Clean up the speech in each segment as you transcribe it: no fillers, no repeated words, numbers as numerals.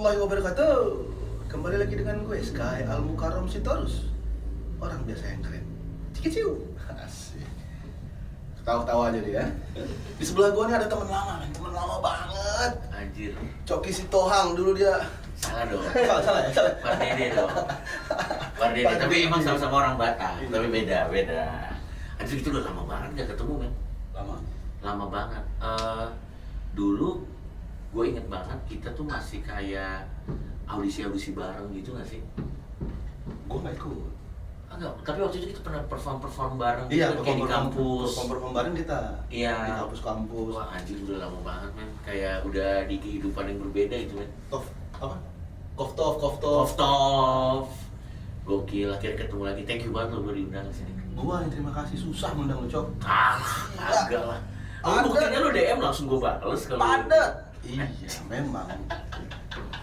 warahmatullahi wabarakatuh. Kembali lagi dengan gue Sky Al Mukarram Sitorus. Orang biasa yang keren. Cikiciu. Asik. Ketawa-ketawa aja dia. Di sebelah gue nih ada teman lama, teman lama banget. Anjir. Coki Sitohang dulu dia. Salah dong. Salah ya? Pardede dong. Pardede, tapi emang sama-sama orang Batak, tapi beda. Anjir itu udah lama banget gak ketemu, men. Lama banget. Dulu gue inget banget kita tuh masih kayak audisi bareng gitu gak sih? Gue gak ikut. Enggak, tapi waktu itu kita pernah perform bareng Iya, gitu, kayak di kampus. Perform bareng kita. Iya. Di kampus-kampus. Wah anjir udah lama banget, men. Kayak udah di kehidupan yang berbeda itu, men. Apa? Koftov. Gokil, akhirnya ketemu lagi. Thank you banget lo gue diundang ke sini. Gua yang terima kasih, susah ngundang lu, Cok. Agak lah. Buktinya lo DM langsung gue bales kalau padat. Iya, memang.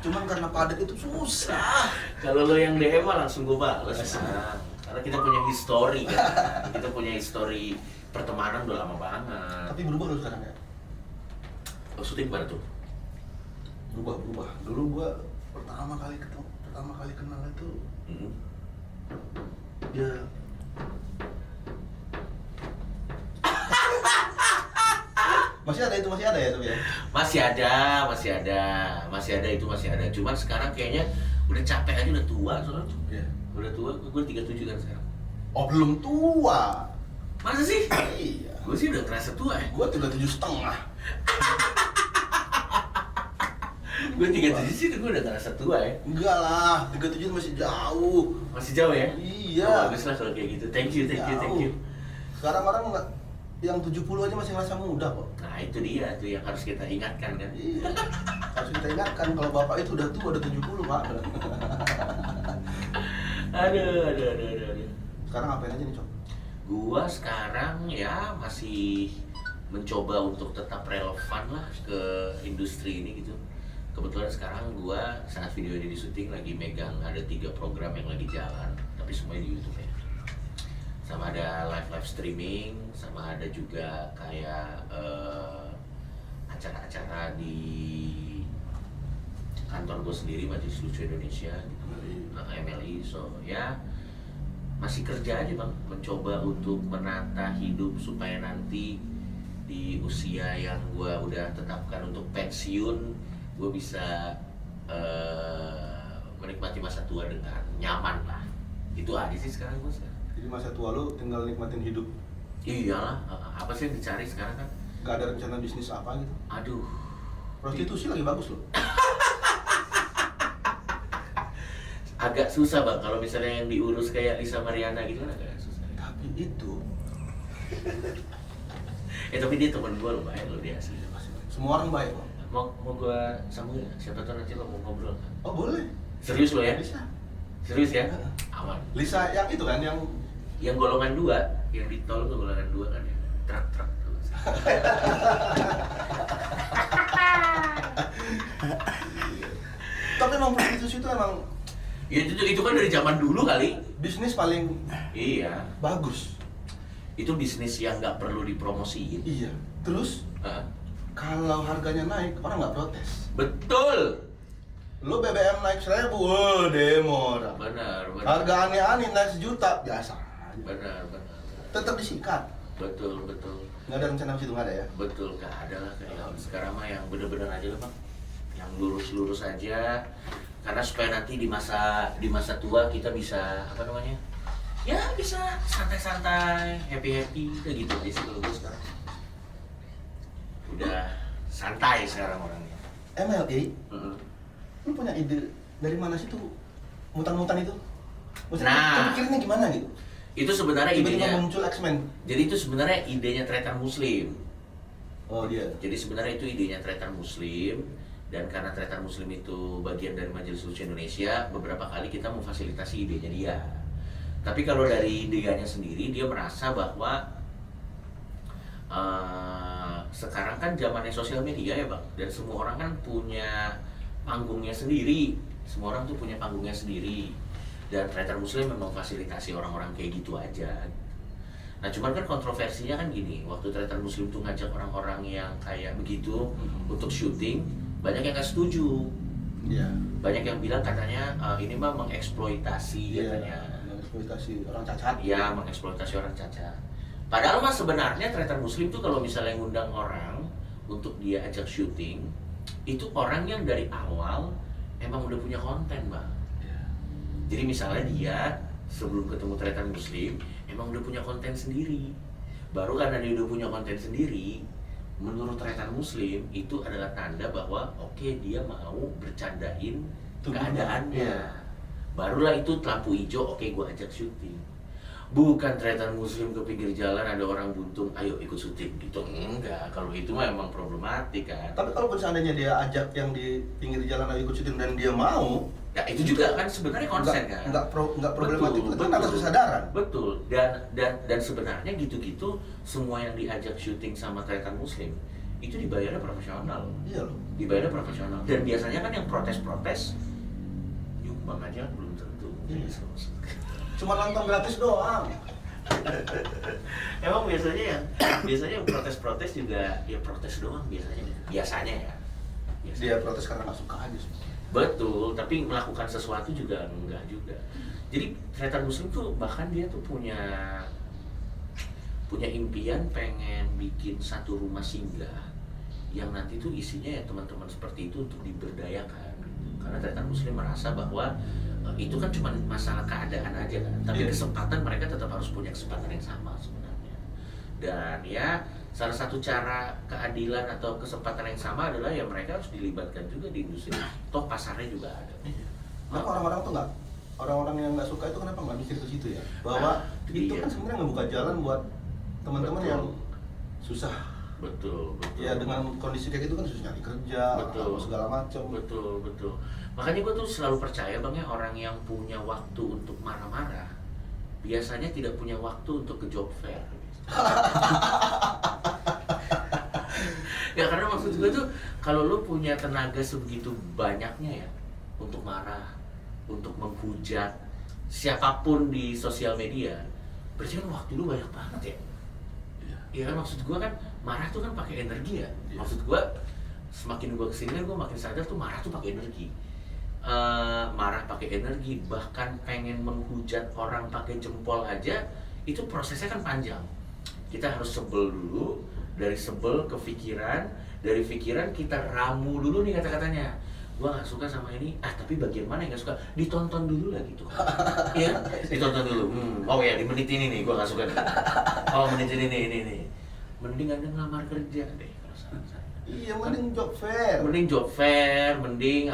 Cuman karena padat itu susah. Kalau lo yang DM mah langsung gue bales. Nah, karena kita punya histori kan. Kita punya histori pertemanan udah lama banget. Tapi berubah lo sekarang ya? Oh, syuting pada tuh? Berubah. Dulu gua pertama kali kenal itu dia masih ada ya tuh ya? Masih ada. Cuman sekarang kayaknya udah capek aja, udah tua soalnya. Iya. Udah tua, gue 37 kan sekarang. Oh, belum tua. Masa sih? Iya. Gue sih udah kerasa tua ya. Gua 37,5. Gue 37 sih gue udah kerasa tua ya. Enggak lah, 37 masih jauh. Masih jauh ya? Iya. Oh, bagus lah kalau kayak gitu. Thank you. Sekarang orang nggak, yang 70 aja masih ngerasa muda kok. Nah itu dia tuh yang harus kita ingatkan kan. Iya. Harus kita ingatkan kalau bapak itu udah tua, udah 70, Pak. Aduh. Sekarang ngapain aja nih, Cok? Gua sekarang ya masih mencoba untuk tetap relevan lah ke industri ini gitu. Kebetulan sekarang gua saat video ini syuting lagi megang ada 3 program yang lagi jalan, tapi semuanya di YouTube ya. Sama ada live streaming, sama ada juga kayak acara-acara di kantor gue sendiri, Majelis Lucu Indonesia gitu. MLI. So ya masih kerja aja bang, mencoba untuk menata hidup supaya nanti di usia yang gue udah tetapkan untuk pensiun, gue bisa menikmati masa tua dengan nyaman lah. Itu aja sih sekarang gue. Jadi masa tua lu tinggal nikmatin hidup. Iyalah, apa sih yang dicari sekarang kan? Gak ada rencana bisnis apa gitu? Aduh, Prostitusi lagi bagus loh. agak susah bang, kalau misalnya yang diurus kayak Lisa Mariana gitu kan agak susah. Tapi itu Tapi dia teman gue loh, baik loh dia asli. semua orang baik kok. Mau gue sambungin? Siapa tahu nanti lo mau ngobrol kan? Oh boleh. Serius lo ya? Bisa. Serius ya? Aman. Lisa yang itu kan Yang golongan 2, yang ditolong tuh golongan 2 kan ya? Truk tuh. Tapi emang prostitusi itu emang Ya itu kan dari zaman dulu kali. bisnis paling Iya. bagus. Itu bisnis yang nggak perlu dipromosiin. Iya. Terus Hah? kalau harganya naik orang nggak protes. Betul. Lo BBM naik 1.000, wah demo. Benar. Harga aneh-aneh naik 1 juta, biasa. Benar. Tetap disikat. Betul. Nggak ada rencana ke situ, nggak ada ya? Betul, nggak ada lah kayak sekarang mah yang bener-bener aja lah bang, yang lurus aja, karena supaya nanti di masa tua kita bisa apa namanya, ya bisa santai-santai, happy kayak gitu aja sih kalau gue sekarang. Udah santai sekarang orangnya. MLI, lu punya ide dari mana sih tuh mutan-mutan itu? Maksudnya kepikirannya gimana gitu? Itu sebenarnya Tiba-tiba idenya. muncul X-Men. Jadi itu sebenarnya idenya Tretan Muslim. Oh dia. Jadi sebenarnya itu idenya Tretan Muslim, dan karena Tretan Muslim itu bagian dari Majelis Lucu Indonesia, beberapa kali kita memfasilitasi idenya dia. Tapi kalau dari idenya sendiri, dia merasa bahwa sekarang kan zamannya sosial media ya bang, dan semua orang kan punya panggungnya sendiri. Semua orang tuh punya panggungnya sendiri. Dan Tretan Muslim memang fasilitasi orang-orang kayak gitu aja. Nah cuman kan kontroversinya kan gini, waktu Tretan Muslim tuh ngajak orang-orang yang kayak begitu untuk syuting, banyak yang gak setuju. Iya. Banyak yang bilang katanya ini mah mengeksploitasi katanya. Mengeksploitasi orang cacat. Iya, mengeksploitasi orang cacat. Padahal mah sebenarnya tretan muslim tuh kalau misalnya ngundang orang untuk dia ajak syuting, itu orang yang dari awal emang udah punya konten, Bang. Jadi misalnya dia sebelum ketemu tretan muslim emang udah punya konten sendiri. Baru karena dia udah punya konten sendiri, menurut tretan muslim itu adalah tanda bahwa oke, dia mau bercandain keadaannya. Barulah itu lampu hijau, oke, gua ajak syuting. Bukan tretan muslim ke pinggir jalan ada orang buntung, ayo ikut syuting gitu. Enggak, kalau itu mah emang problematik kan. Tapi kalau seandainya dia ajak yang di pinggir jalan ayo ikut syuting dan dia mau, ya itu juga kan sebenarnya konsen kan. Enggak problematik, itu kan atas kesadaran. Betul. Dan sebenarnya gitu-gitu semua yang diajak syuting sama tretan muslim itu dibayarnya profesional. Iya loh. Dibayarnya profesional. Dan biasanya kan yang protes-protes nyumbang aja belum tentu. Iya. Cuma nonton gratis doang. Emang biasanya yang protes-protes juga ya protes doang biasanya ya. Biasanya. Dia protes karena nggak suka aja sih. Betul, tapi melakukan sesuatu juga enggak juga. Jadi tretan muslim tuh bahkan dia tuh punya impian pengen bikin satu rumah singgah yang nanti tuh isinya ya teman-teman seperti itu untuk diberdayakan. Karena tretan muslim merasa bahwa itu kan cuma masalah keadaan aja kan, tapi kesempatan mereka tetap harus punya kesempatan yang sama sebenarnya. Dan ya salah satu cara keadilan atau kesempatan yang sama adalah ya mereka harus dilibatkan juga di industri. Toh pasarnya juga ada. Kenapa orang-orang tuh orang-orang yang nggak suka itu kenapa nggak mikir ke situ ya? Bahwa itu kan sebenarnya ngebuka jalan buat teman-teman yang susah. Betul. Ya dengan kondisi kayak gitu kan susah nyari kerja, atau segala macam. Betul. Makanya gue tuh selalu percaya Bang ya, orang yang punya waktu untuk marah-marah biasanya tidak punya waktu untuk ke job fair. Ya karena maksud gue tuh kalau lu punya tenaga sebegitu banyaknya ya untuk marah, untuk menghujat siapapun di sosial media, berarti kan waktu lu banyak banget ya. Iya kan, maksud gue kan marah tuh kan pakai energi ya. Maksud gue semakin gue kesini kan gue makin sadar tuh marah tuh pakai energi. Marah pakai energi, bahkan pengen menghujat orang pakai jempol aja itu prosesnya kan panjang. Kita harus sebel dulu, dari sebel ke pikiran, dari pikiran kita ramu dulu nih kata-katanya. Gua nggak suka sama ini, tapi bagian mana yang nggak suka? Ditonton dulu lah gitu. Iya, ditonton dulu. Oh ya, di menit ini nih gua nggak suka nih. Oh menit ini. Mending Anda ngelamar kerja deh kalau saran saya. Iya, mending job fair. Mending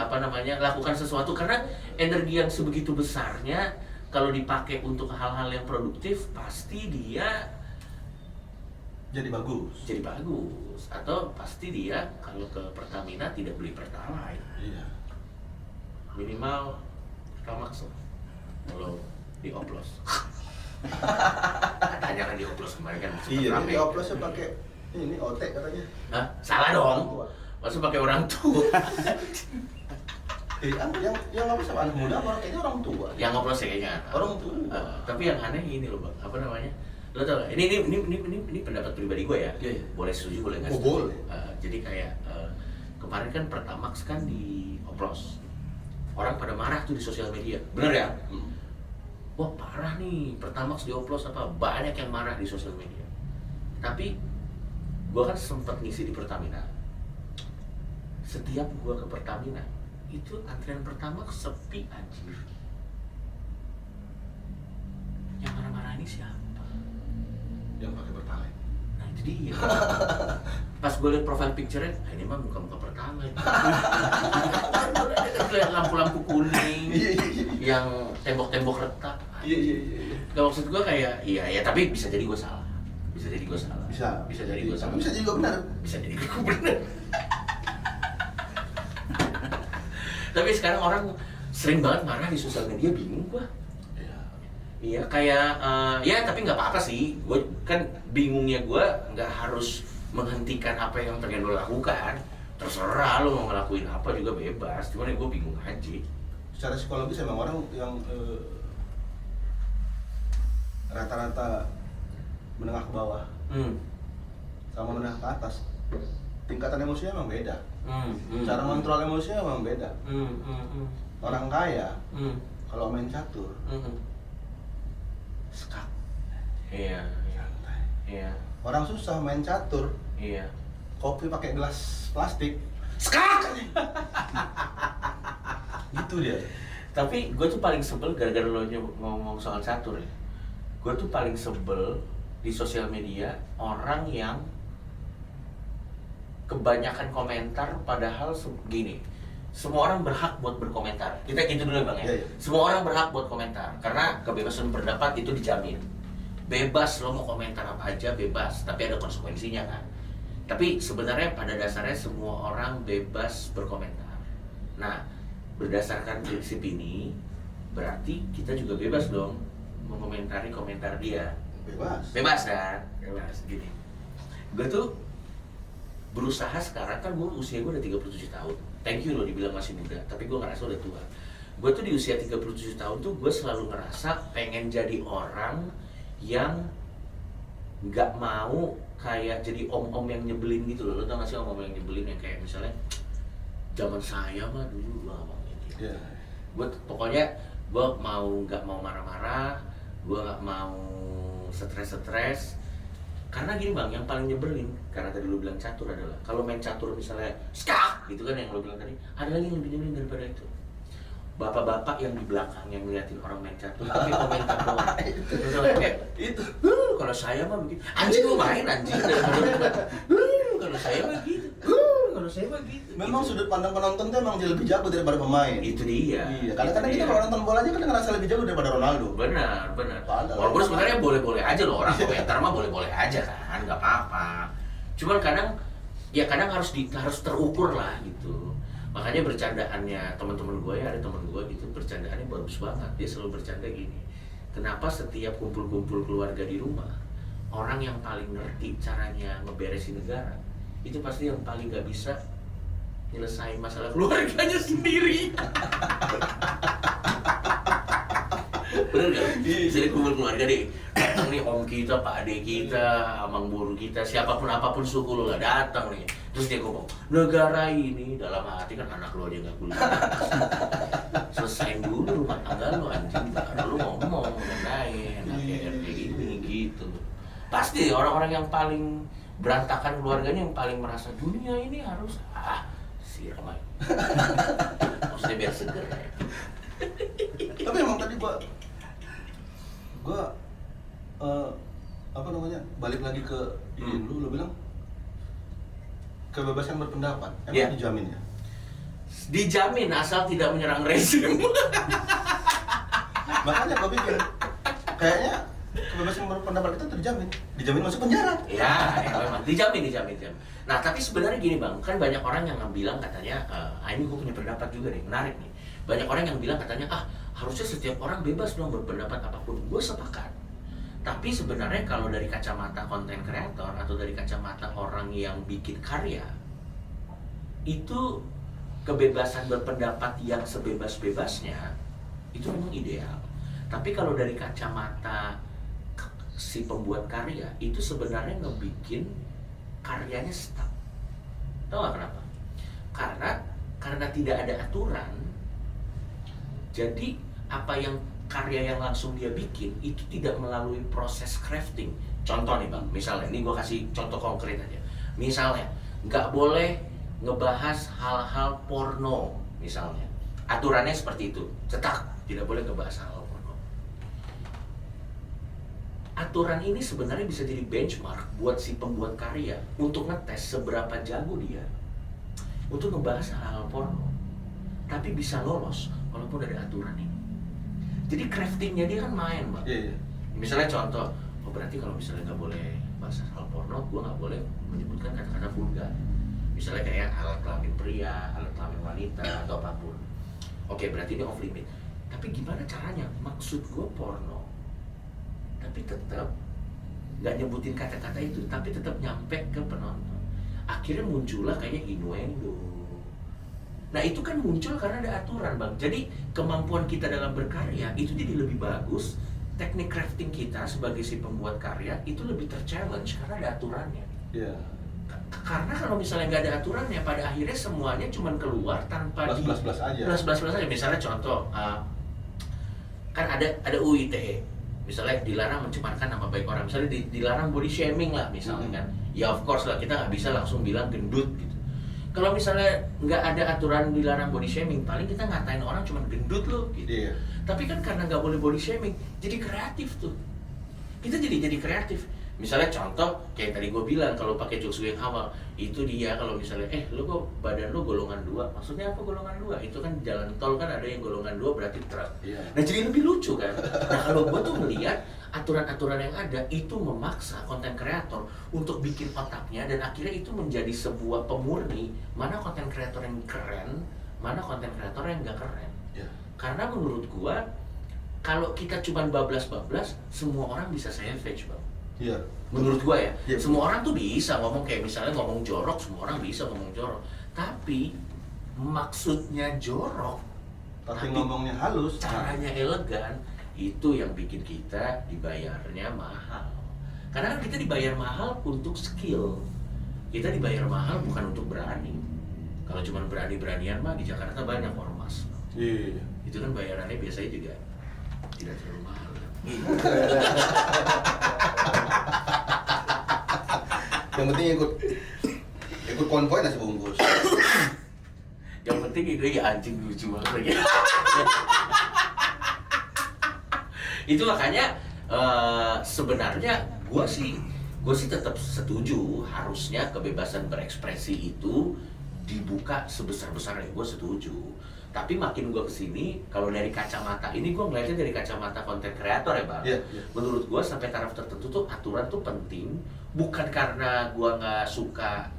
lakukan sesuatu karena energi yang sebegitu besarnya kalau dipakai untuk hal-hal yang produktif pasti dia jadi bagus. Atau pasti dia kalau ke Pertamina tidak beli Pertalite. Iya. Minimal Pertamax kalau dioplos. Katanya kan dioplos kemarin kan. Iya, dioplosnya pakai ini OT katanya. Hah? Salah dong. Maksud pakai orang tua. Yang ngoplos apa anak muda apa kayaknya orang tua. Yang ngoplos ya kayaknya orang tua. Tapi yang aneh ini loh Bang, apa namanya? Lo tau gak? Ini pendapat pribadi gue ya. Iya. Boleh setuju, boleh nggak Boleh. setuju. Jadi kayak kemarin kan Pertamax kan dioplos. Orang pada marah tuh di sosial media. Bener ya? Wah parah nih, Pertamax dioplos apa? Banyak yang marah di sosial media. Tapi gue kan sempat ngisi di Pertamina. Setiap gue ke Pertamina, itu antrian Pertamax sepi anjir. Yang marah-marah ini siapa? Yang pakai Pertalite. Nah itu dia. Pas gue liat profile picture-nya, ini mah muka-muka Pertalite. Kayak lampu-lampu kuning, yang tembok-tembok retak. Iya. Gak maksud gue kayak, iya tapi bisa jadi gue salah. Bisa jadi gue salah. Bisa jadi gue salah. Bisa jadi gue benar. Bisa jadi gue benar. Tapi sekarang orang sering banget marah di sosial media, bingung gue. Iya kayak ya tapi nggak apa-apa sih. Gue kan bingungnya gue nggak harus menghentikan apa yang pengen lo lakukan. Terserah lo mau ngelakuin apa juga bebas. Cuman ya gue bingung aja. Secara psikologis emang orang yang rata-rata menengah ke bawah sama menengah ke atas tingkatan emosinya emang beda. Cara kontrol emosinya emang beda. Orang kaya kalau main catur skak. Iya. Santai. Iya. Orang susah main catur, Iya. kopi pakai gelas plastik, skak. Gitu dia. Tapi gue tuh paling sebel gara-gara lo ngomong soal catur ya. Gue tuh paling sebel di sosial media orang yang kebanyakan komentar padahal gini. Semua orang berhak buat berkomentar. Kita gitu dulu Bang ya. Iya. Semua orang berhak buat komentar karena kebebasan berpendapat itu dijamin. Bebas lo mau komentar apa aja bebas, tapi ada konsekuensinya kan. Tapi sebenarnya pada dasarnya semua orang bebas berkomentar. Nah, berdasarkan prinsip ini berarti kita juga bebas dong mengomentari komentar dia. Bebas kan? Bebas gini. Gue tuh berusaha sekarang kan usia gue udah 37 tahun. Thank you lo dibilang masih muda, tapi gue ngerasa udah tua. Gue tuh di usia 37 tahun tuh gue selalu ngerasa pengen jadi orang yang nggak mau kayak jadi om-om yang nyebelin gitu loh. Lo tau gak sih om-om yang nyebelin yang kayak misalnya zaman saya mah dulu lah gitu. Yeah. Gue pokoknya gue nggak mau marah-marah, gue nggak mau stres. Karena gini Bang, yang paling nyebelin karena tadi lu bilang catur adalah kalau main catur misalnya skak gitu kan yang lu bilang tadi, ada lagi yang lebih nyebelin daripada itu. Bapak-bapak yang di belakang yang ngeliatin orang main catur tapi komentar doang. Misalnya kayak itu, kalau saya mah begitu. Anjing lu main anjing kalau saya mah gitu. Kalau saya mah gitu. Memang gitu. sudut pandang penonton tuh emang lebih jago daripada pemain. Itu dia. Iya, kadang-kadang kita kalau nonton bola aja kan ngerasa lebih jago daripada Ronaldo. Benar. Padahal Walaupun sebenarnya boleh-boleh aja loh, orang komentar mah boleh-boleh aja kan, nggak apa-apa. Cuman kadang harus terukur lah gitu. Makanya bercandaannya teman-teman gue ya, ada teman gue gitu, bercandaannya bagus banget. Dia selalu bercanda gini. Kenapa setiap kumpul-kumpul keluarga di rumah, orang yang paling ngerti caranya ngeberesin negara, itu pasti yang paling gak bisa nyelesain masalah keluarganya sendiri. Bener gak? Jadi kumpul keluarga deh, datang nih om kita, pak ade kita, amang buru kita, siapapun apapun suku lo lah datang nih. Terus dia ngomong, negara ini dalam hati kan anak lo aja gak kuliah. Selesain dulu rumah tangga lo anjing, baru lo ngomong mengenai kayak gini gitu. Pasti orang-orang yang paling berantakan keluarganya yang paling merasa dunia ini harus siram aja. Maksudnya biar seger ya. Tapi emang tadi gua balik lagi ke ini lu bilang kebebasan berpendapat emang Yeah. dijamin ya? Dijamin asal tidak menyerang rezim. Makanya gua pikir kayaknya kebebasan berpendapat kita dijamin masuk penjara. Ya, memang dijamin. Nah, tapi sebenarnya gini Bang, kan banyak orang yang bilang katanya, ini gue punya pendapat juga nih, menarik nih. Banyak orang yang bilang katanya, harusnya setiap orang bebas dong berpendapat apapun. Gue sepakat. Tapi sebenarnya kalau dari kacamata konten kreator atau dari kacamata orang yang bikin karya, itu kebebasan berpendapat yang sebebas-bebasnya itu memang ideal. Tapi kalau dari kacamata si pembuat karya, itu sebenarnya ngebikin karyanya stuck. Tahu gak kenapa? Karena tidak ada aturan. Jadi apa yang karya yang langsung dia bikin itu tidak melalui proses crafting. Contoh nih Bang, misalnya ini gue kasih contoh konkret aja. Misalnya nggak boleh ngebahas hal-hal porno misalnya. Aturannya seperti itu, cetak, tidak boleh ngebahas hal porno. Aturan ini sebenarnya bisa jadi benchmark buat si pembuat karya untuk ngetes seberapa jago dia untuk ngebahas hal-hal porno, tapi bisa lolos walaupun ada aturan ini. Jadi craftingnya dia kan main Bang. Iya. Misalnya contoh, berarti kalau misalnya nggak boleh bahas hal porno, gue nggak boleh menyebutkan kata-kata vulgar. Misalnya kayak alat kelamin pria, alat kelamin wanita, atau apapun. Oke, berarti ini off limit. Tapi gimana caranya? Maksud gue porno, tapi tetap nggak nyebutin kata-kata itu, tapi tetap nyampe ke penonton. Akhirnya muncullah kayak innuendo. Nah itu kan muncul karena ada aturan Bang. Jadi kemampuan kita dalam berkarya itu jadi lebih bagus. Teknik crafting kita sebagai si pembuat karya itu lebih ter-challenge karena ada aturannya. Iya. Karena kalau misalnya nggak ada aturannya, pada akhirnya semuanya cuman keluar tanpa Plus aja. Plus aja. Misalnya contoh, kan ada UU ITE, misalnya dilarang mencemarkan nama baik orang, misalnya dilarang body shaming lah misalnya kan. Ya of course lah, kita nggak bisa langsung bilang gendut gitu. Kalau misalnya nggak ada aturan dilarang body shaming, paling kita ngatain orang cuma gendut loh gitu. Iya. Tapi kan karena nggak boleh body shaming, jadi kreatif tuh. Kita jadi kreatif. Misalnya contoh kayak tadi gue bilang, kalau pakai jokes yang awal itu dia, kalau misalnya lu kok badan lu golongan 2, maksudnya apa golongan 2? Itu kan jalan tol kan ada yang golongan 2 berarti truk. Iya. Nah jadi lebih lucu kan. Nah kalau gue tuh melihat aturan-aturan yang ada itu memaksa konten kreator untuk bikin otaknya, dan akhirnya itu menjadi sebuah pemurni mana konten kreator yang keren, mana konten kreator yang gak keren. Iya. Karena menurut gue kalau kita cuma bablas-bablas, semua orang bisa savage bang. Iya. Menurut gua ya, Iya. semua orang tuh bisa ngomong kayak misalnya ngomong jorok, semua orang bisa ngomong jorok. Tapi maksudnya jorok, Tapi ngomongnya halus. caranya elegan, itu yang bikin kita dibayarnya mahal. Karena kan kita dibayar mahal untuk skill. Kita dibayar mahal bukan untuk berani. Kalau cuma berani-beranian mah di Jakarta banyak ormas. Iya. Itu kan bayarannya biasanya juga tidak terlalu mahal. Yang penting ikut konvoy nasi bungkus. Yang penting itu ya anjing lucu banget ya. Itu makanya sebenarnya gue sih tetap setuju, harusnya kebebasan berekspresi itu dibuka sebesar-besarnya, gue setuju. Tapi makin gue kesini, kalau dari kacamata ini gue ngeliatnya dari kacamata konten kreator ya bang. Iya, iya. Menurut gue sampai taraf tertentu tuh aturan tuh penting, bukan karena gue nggak suka,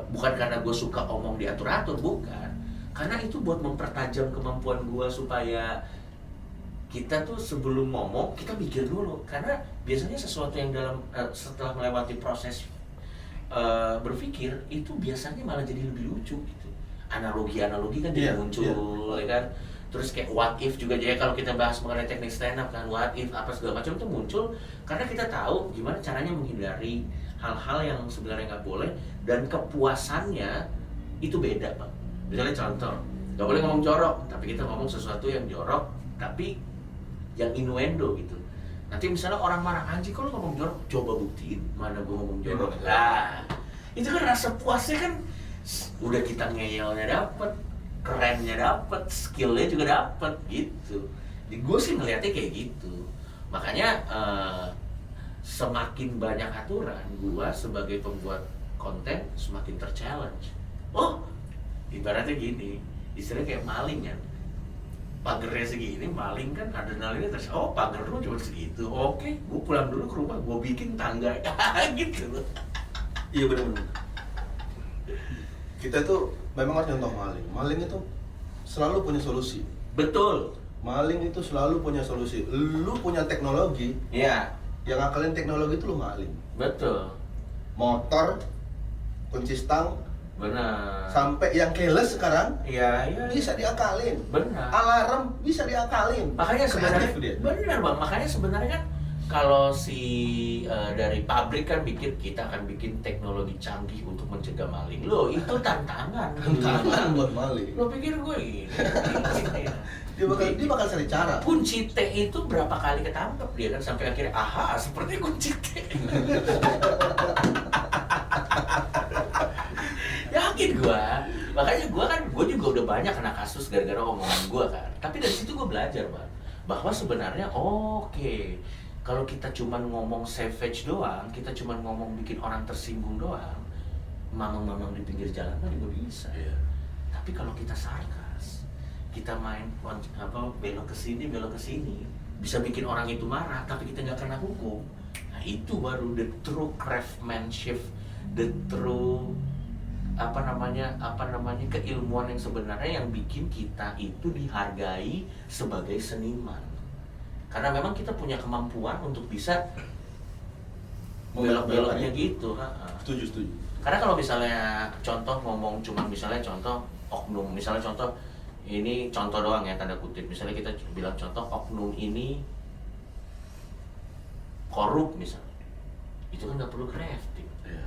bukan karena gue suka omong diatur-atur, bukan. Karena itu buat mempertajam kemampuan gue supaya kita tuh sebelum ngomong kita mikir dulu. Karena biasanya sesuatu yang setelah melewati proses berpikir itu biasanya malah jadi lebih lucu gitu. Analogi kan jadi muncul, ya kan. Terus kayak what if juga, jadi kalau kita bahas mengenai teknik stand up kan, what if apa segala macam itu muncul karena kita tahu gimana caranya menghindari hal-hal yang sebenarnya nggak boleh, dan kepuasannya itu beda bang. Misalnya contoh, nggak boleh ngomong jorok, tapi kita ngomong sesuatu yang jorok tapi yang innuendo gitu. Nanti misalnya orang marah, anjing kok lu ngomong jorok, coba buktiin mana gua ngomong jorok. Nah, itu kan rasa puasnya kan, udah kita ngeyelnya dapet, kerennya dapet, skillnya juga dapet gitu. Di gue sih ngeliatnya kayak gitu. Makanya semakin banyak aturan, gue sebagai pembuat konten semakin terchallenge. Oh, ibaratnya gini, istilahnya kayak maling kan. Pagernya segini, maling kan adrenalinnya terus, oh pager lu cuma segitu, oke, gue pulang dulu ke rumah, gue bikin tangga, gitu. Iya benar-benar. Kita tuh memang harus contoh maling. Maling itu selalu punya solusi. Betul. Maling itu selalu punya solusi. Lu punya teknologi, Iya. yang ngakalin teknologi itu lu maling. Betul. Motor, kunci stang, Benar. sampai yang keyless sekarang Iya. bisa diakalin. Benar. Alarm bisa diakalin. Makanya sebenarnya Kreatif dia. benar bang. Makanya sebenarnya kan kalau dari pabrik kan kita akan bikin teknologi canggih untuk mencegah maling. Loh, itu tantangan. Tantangan buat maling. Lo pikir gue ini? Dia bakal cari cara. Kunci T itu berapa kali ketangkep dia kan sampai akhirnya seperti kunci T. Yakin gua. Makanya gua juga udah banyak kena kasus gara-gara omongan gua kan. Tapi dari situ gua belajar, Bang, bahwa sebenarnya oke, kalau kita cuman ngomong savage doang, kita cuman ngomong bikin orang tersinggung doang, mamang-mamang di pinggir jalan kan juga bisa. Iya. Tapi kalau kita sarkas, kita main belok ke sini, bisa bikin orang itu marah, tapi kita nggak kena hukum. Nah itu baru the true craftsmanship, the true keilmuan yang sebenarnya yang bikin kita itu dihargai sebagai seniman. Karena memang kita punya kemampuan untuk bisa membelok-beloknya gitu. Setuju. Karena kalau misalnya contoh ngomong oknum, misalnya contoh ini contoh doang ya, tanda kutip, misalnya kita bilang contoh oknum ini korup misalnya, itu kan nggak perlu crafting. Iya.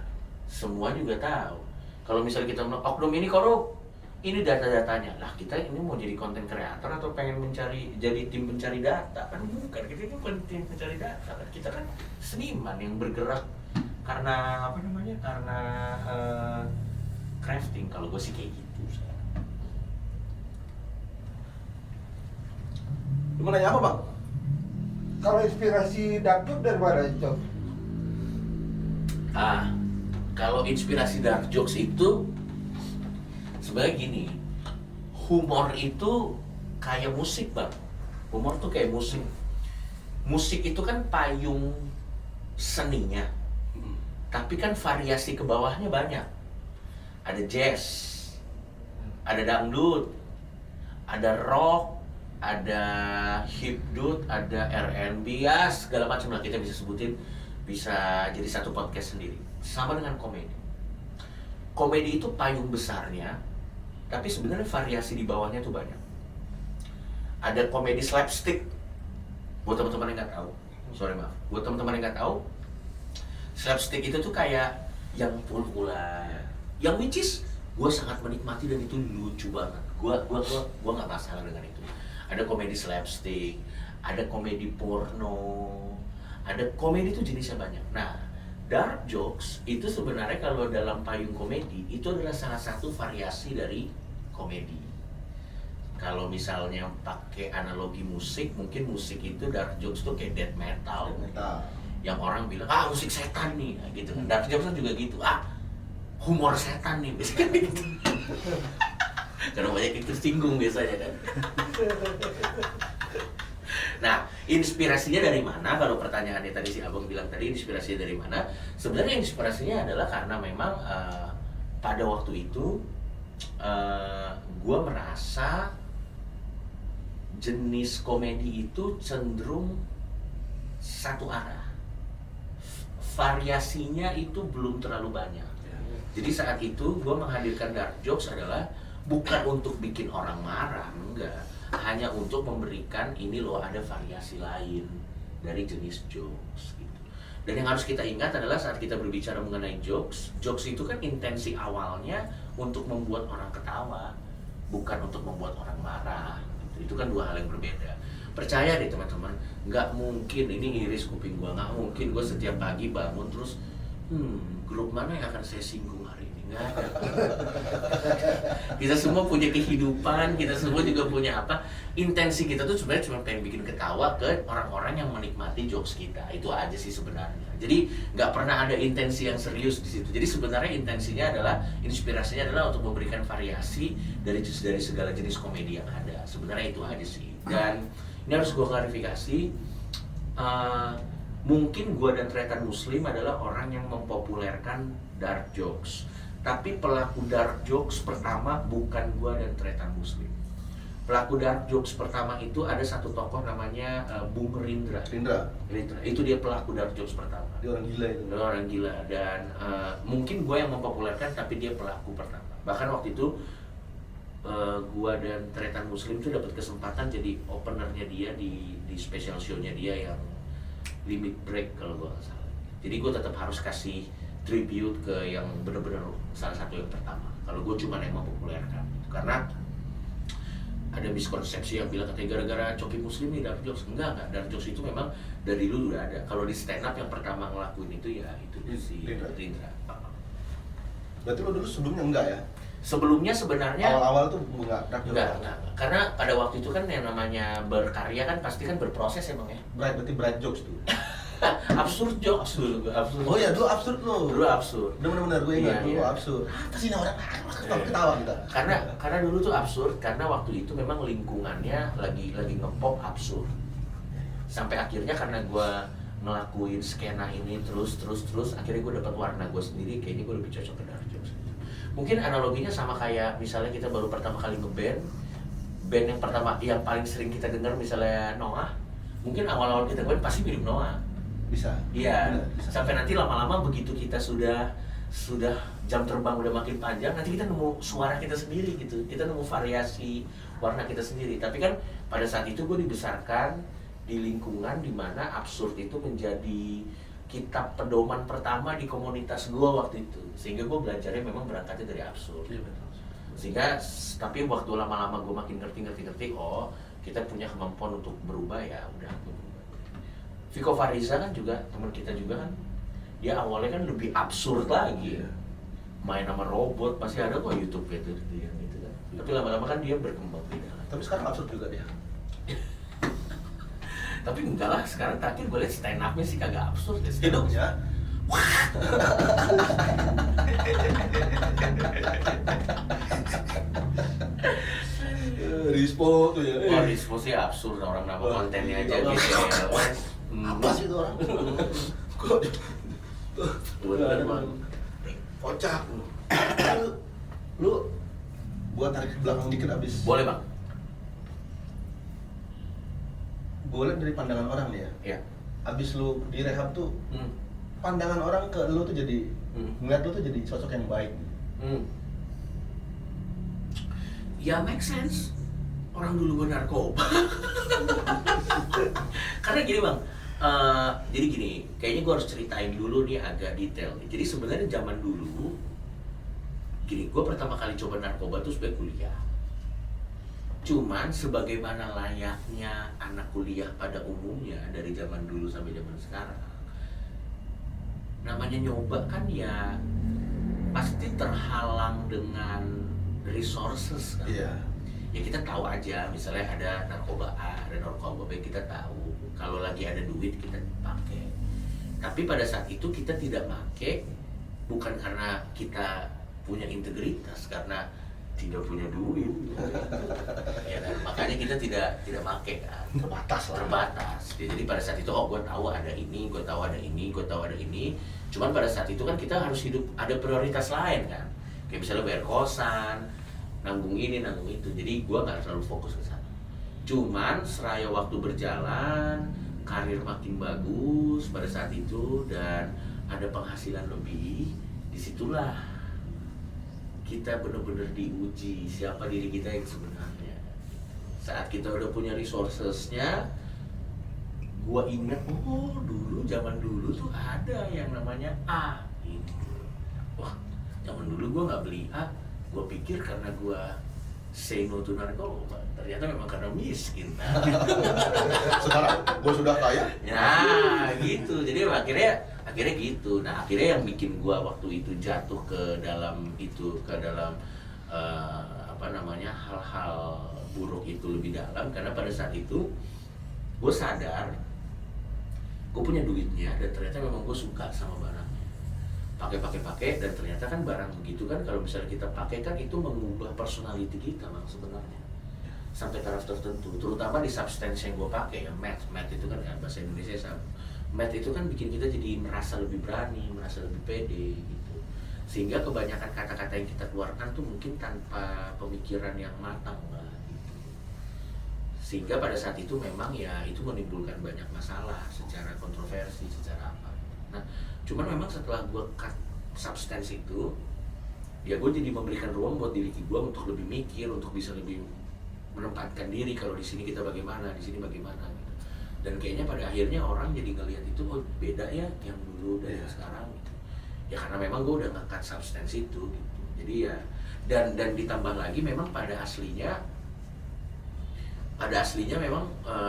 semua juga tahu. Kalau misalnya kita bilang oknum ini korup, ini data-datanya. Lah kita ini mau jadi konten kreator atau pengen jadi tim pencari data? Kan bukan, kita ini bukan tim pencari data. Kan kita kan seniman yang bergerak karena apa namanya? Karena crafting. Kalau gue sih kayak gitu. Lu mau nanya apa, Bang? Kalau inspirasi dark joke dari mana, Cok? Kalau inspirasi dark jokes itu sebenarnya gini, humor itu kayak musik, Bang. Humor tuh kayak musik. Musik itu kan payung seninya, tapi kan variasi ke bawahnya banyak. Ada jazz, ada dangdut, ada rock, ada hipdut, ada R&B, ya segala macam lah kita bisa sebutin, bisa jadi satu podcast sendiri. Sama dengan komedi. Komedi itu payung besarnya, tapi sebenarnya variasi di bawahnya tuh banyak. Ada komedi slapstick. Buat teman-teman yang nggak tahu, buat teman-teman yang nggak tahu, slapstick itu tuh kayak yang pul-pulan, yang which is gue sangat menikmati dan itu lucu banget. Gue nggak masalah dengan itu. Ada komedi slapstick, ada komedi porno, ada komedi itu jenisnya banyak. Nah, dark jokes itu sebenarnya kalau dalam payung komedi itu adalah salah satu variasi dari komedi. Kalau misalnya pakai analogi musik, mungkin musik itu dark jokes tuh kayak death metal. Yang orang bilang, musik setan nih, nah, gitu kan. Dark jokes kan juga gitu, humor setan nih, biasanya gitu. Karena banyak itu tersinggung biasanya kan. Nah, inspirasinya dari mana? Kalau pertanyaannya tadi si Abang bilang tadi, inspirasinya dari mana? Sebenarnya inspirasinya adalah karena memang pada waktu itu gue merasa jenis komedi itu cenderung satu arah. Variasinya itu belum terlalu banyak. Jadi saat itu gue menghadirkan dark jokes adalah bukan untuk bikin orang marah, enggak. Hanya untuk memberikan ini loh ada variasi lain dari jenis jokes gitu. Dan yang harus kita ingat adalah saat kita berbicara mengenai jokes itu kan intensi awalnya untuk membuat orang ketawa, bukan untuk membuat orang marah gitu. Itu kan dua hal yang berbeda. Percaya deh teman-teman, nggak mungkin, ini iris kuping gua, nggak mungkin gua setiap pagi bangun terus grup mana yang akan saya singgung hari ini. Nggak ada. Kita semua punya kehidupan, kita semua juga punya apa. Intensi kita tuh sebenarnya cuma pengen bikin ketawa ke orang-orang yang menikmati jokes kita. Itu aja sih sebenarnya. Jadi nggak pernah ada intensi yang serius di situ. Jadi sebenarnya intensinya adalah, inspirasinya adalah untuk memberikan variasi dari segala jenis komedi yang ada. Sebenarnya itu aja sih. Dan ini harus gue klarifikasi. Mungkin gue dan Tretan Muslim adalah orang yang mempopulerkan dark jokes. Tapi pelaku dark jokes pertama bukan gue dan Tretan Muslim. Pelaku dark jokes pertama itu ada satu tokoh namanya Bung Rindra. Itu dia pelaku dark jokes pertama. Dia orang gila itu. Dia orang gila. Dan mungkin gue yang mempopulerkan, tapi dia pelaku pertama. Bahkan waktu itu gue dan Tretan Muslim itu dapat kesempatan jadi openernya dia di special show-nya dia yang Limit Break kalau gue nggak salah. Jadi gue tetap harus kasih tribute ke yang benar-benar salah satu yang pertama. Kalau gue cuma yang mempopulerkan, karena ada miskonsepsi yang bilang katanya gara-gara Coki Muslim nih dark jokes. Enggak, dark jokes itu memang dari dulu udah ada. Kalau di stand up yang pertama ngelakuin itu ya itu si Rindra. Berarti lo dulu sebelumnya enggak ya? Sebelumnya sebenarnya awal-awal tuh enggak dark jokes. Enggak. Karena pada waktu itu kan yang namanya berkarya kan pasti kan berproses emang ya. Berarti bright jokes tuh. absurd jokes dulu. Oh ya, dulu absurd lo. Dulu absurd. Benar-benar gue ingat dulu Iya. absurd. Apa sih orang ketawa kita? Karena dulu tuh absurd karena waktu itu memang lingkungannya lagi ngepop absurd. Sampai akhirnya karena gue ngelakuin skena ini terus akhirnya gue dapat warna gue sendiri, kayaknya gue lebih cocok ke dark jokes. Mungkin analoginya sama kayak misalnya kita baru pertama kali ngeband, band yang pertama yang paling sering kita dengar misalnya Noah, mungkin awal-awal kita ngeband pasti mirip Noah. Bisa. Iya. Bisa. Sampai nanti lama-lama begitu kita sudah jam terbang udah makin panjang, nanti kita nemu suara kita sendiri gitu, kita nemu variasi warna kita sendiri. Tapi kan pada saat itu gue dibesarkan di lingkungan dimana absurd itu menjadi kitab pedoman pertama di komunitas gue waktu itu, sehingga gue belajarnya memang berangkatnya dari absurd. Iya betul. Sehingga tapi waktu lama-lama gue makin ngerti, oh kita punya kemampuan untuk berubah, ya udah gue berubah. Vico Fariza kan juga teman kita juga kan, dia awalnya kan lebih absurd lagi, main sama robot, pasti ada kok YouTube itu yang gitu kan. Tapi lama-lama kan dia berkembang beda. Tapi sekarang absurd juga dia. Tapi enggak lah, sekarang terakhir gue liat stand up-nya sih kagak absurd ya. Hidupnya. Rispo tuh ya. Wah, Rispo sih absurd, orang nama kontennya aja Orang- gitu. Apa sih itu orang? Kok Bener bang. kocak lu. Lu buat tarik ke belakang dikit abis. Boleh bang? Gue liat dari pandangan orang nih ya. Ya. Abis lu direhab tuh, Hmm. pandangan orang ke lu tuh jadi ngeliat lu tuh jadi sosok yang baik. Hmm. Ya make sense. Orang dulu gue narkoba. Karena gini bang, jadi gini, kayaknya gue harus ceritain dulu nih agak detail. Jadi sebenarnya zaman dulu, gini, gue pertama kali coba narkoba tuh sebagai kuliah. Cuman sebagaimana layaknya anak kuliah pada umumnya dari zaman dulu sampai zaman sekarang, namanya nyoba kan ya pasti terhalang dengan resources kan. Iya. Ya kita tahu aja, misalnya ada narkoba A, ada narkoba B, kita tahu. Kalau lagi ada duit kita pakai. Tapi pada saat itu kita tidak pakai bukan karena kita punya integritas, karena tidak punya duit. Ya kan? Makanya kita tidak pakai kan. Terbatas. Jadi pada saat itu gue tahu ada ini, gue tahu ada ini, gue tahu ada ini. Cuman pada saat itu kan kita harus hidup, ada prioritas lain kan. Kayak misalnya bayar kosan, nanggung ini, nanggung itu. Jadi gue nggak terlalu fokus ke sana. Cuman seraya waktu berjalan, karir makin bagus pada saat itu dan ada penghasilan lebih, disitulah kita benar-benar diuji siapa diri kita yang sebenarnya. Saat kita udah punya resourcesnya, gue ingat, oh dulu zaman dulu tuh ada yang namanya A gitu. Wah, zaman dulu gue nggak beli A, gue pikir karena gue say no to narkoba, ternyata memang karena miskin. Sekarang gue sudah kaya. Ya gitu, jadi akhirnya gitu. Nah akhirnya yang bikin gua waktu itu jatuh ke dalam hal-hal buruk itu lebih dalam, karena pada saat itu gue sadar gue punya duitnya dan ternyata memang gue suka sama barangnya, pakai dan ternyata kan barang begitu kan kalau misalnya kita pakai kan itu mengubah personality kita bang sebenarnya sampai taraf tertentu, terutama di substance yang gue pakai ya, meth itu kan bahasa Indonesia meth itu kan bikin kita jadi merasa lebih berani, merasa lebih pede gitu. Sehingga kebanyakan kata-kata yang kita keluarkan tuh mungkin tanpa pemikiran yang matang lah gitu. Sehingga pada saat itu memang ya itu menimbulkan banyak masalah secara kontroversi, secara apa. Nah, cuman memang setelah gue cut substance itu, ya gue jadi memberikan ruang buat diri gue untuk lebih mikir, untuk bisa lebih menempatkan diri kalau di sini kita bagaimana, di sini bagaimana gitu. Dan kayaknya pada akhirnya orang jadi ngelihat itu oh beda ya yang dulu dan yang sekarang gitu. Ya karena memang gue udah nge-cut substance itu gitu. Jadi ya dan ditambah lagi memang pada aslinya memang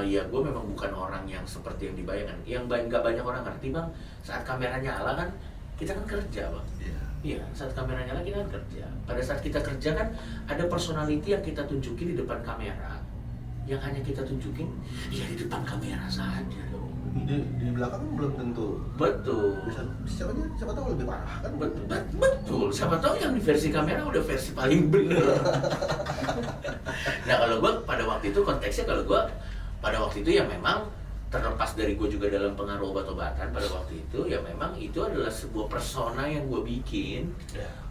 ya gue memang bukan orang yang seperti yang dibayangkan. Yang nggak banyak orang ngerti bang, saat kamera nyala kan kita kan kerja bang. Iya, saat kamera nyala kita kan kerja. Pada saat kita kerja kan ada personality yang kita tunjukin di depan kamera, yang hanya kita tunjukin ya di depan kamera saja dong. Di belakang kan belum tentu. Betul. Siapa tahu lebih parah kan? Betul. Siapa tahu yang di versi kamera udah versi paling bener. Nah kalau gue pada waktu itu konteksnya pada waktu itu ya memang terlepas dari gue juga dalam pengaruh obat-obatan pada waktu itu ya memang itu adalah sebuah persona yang gue bikin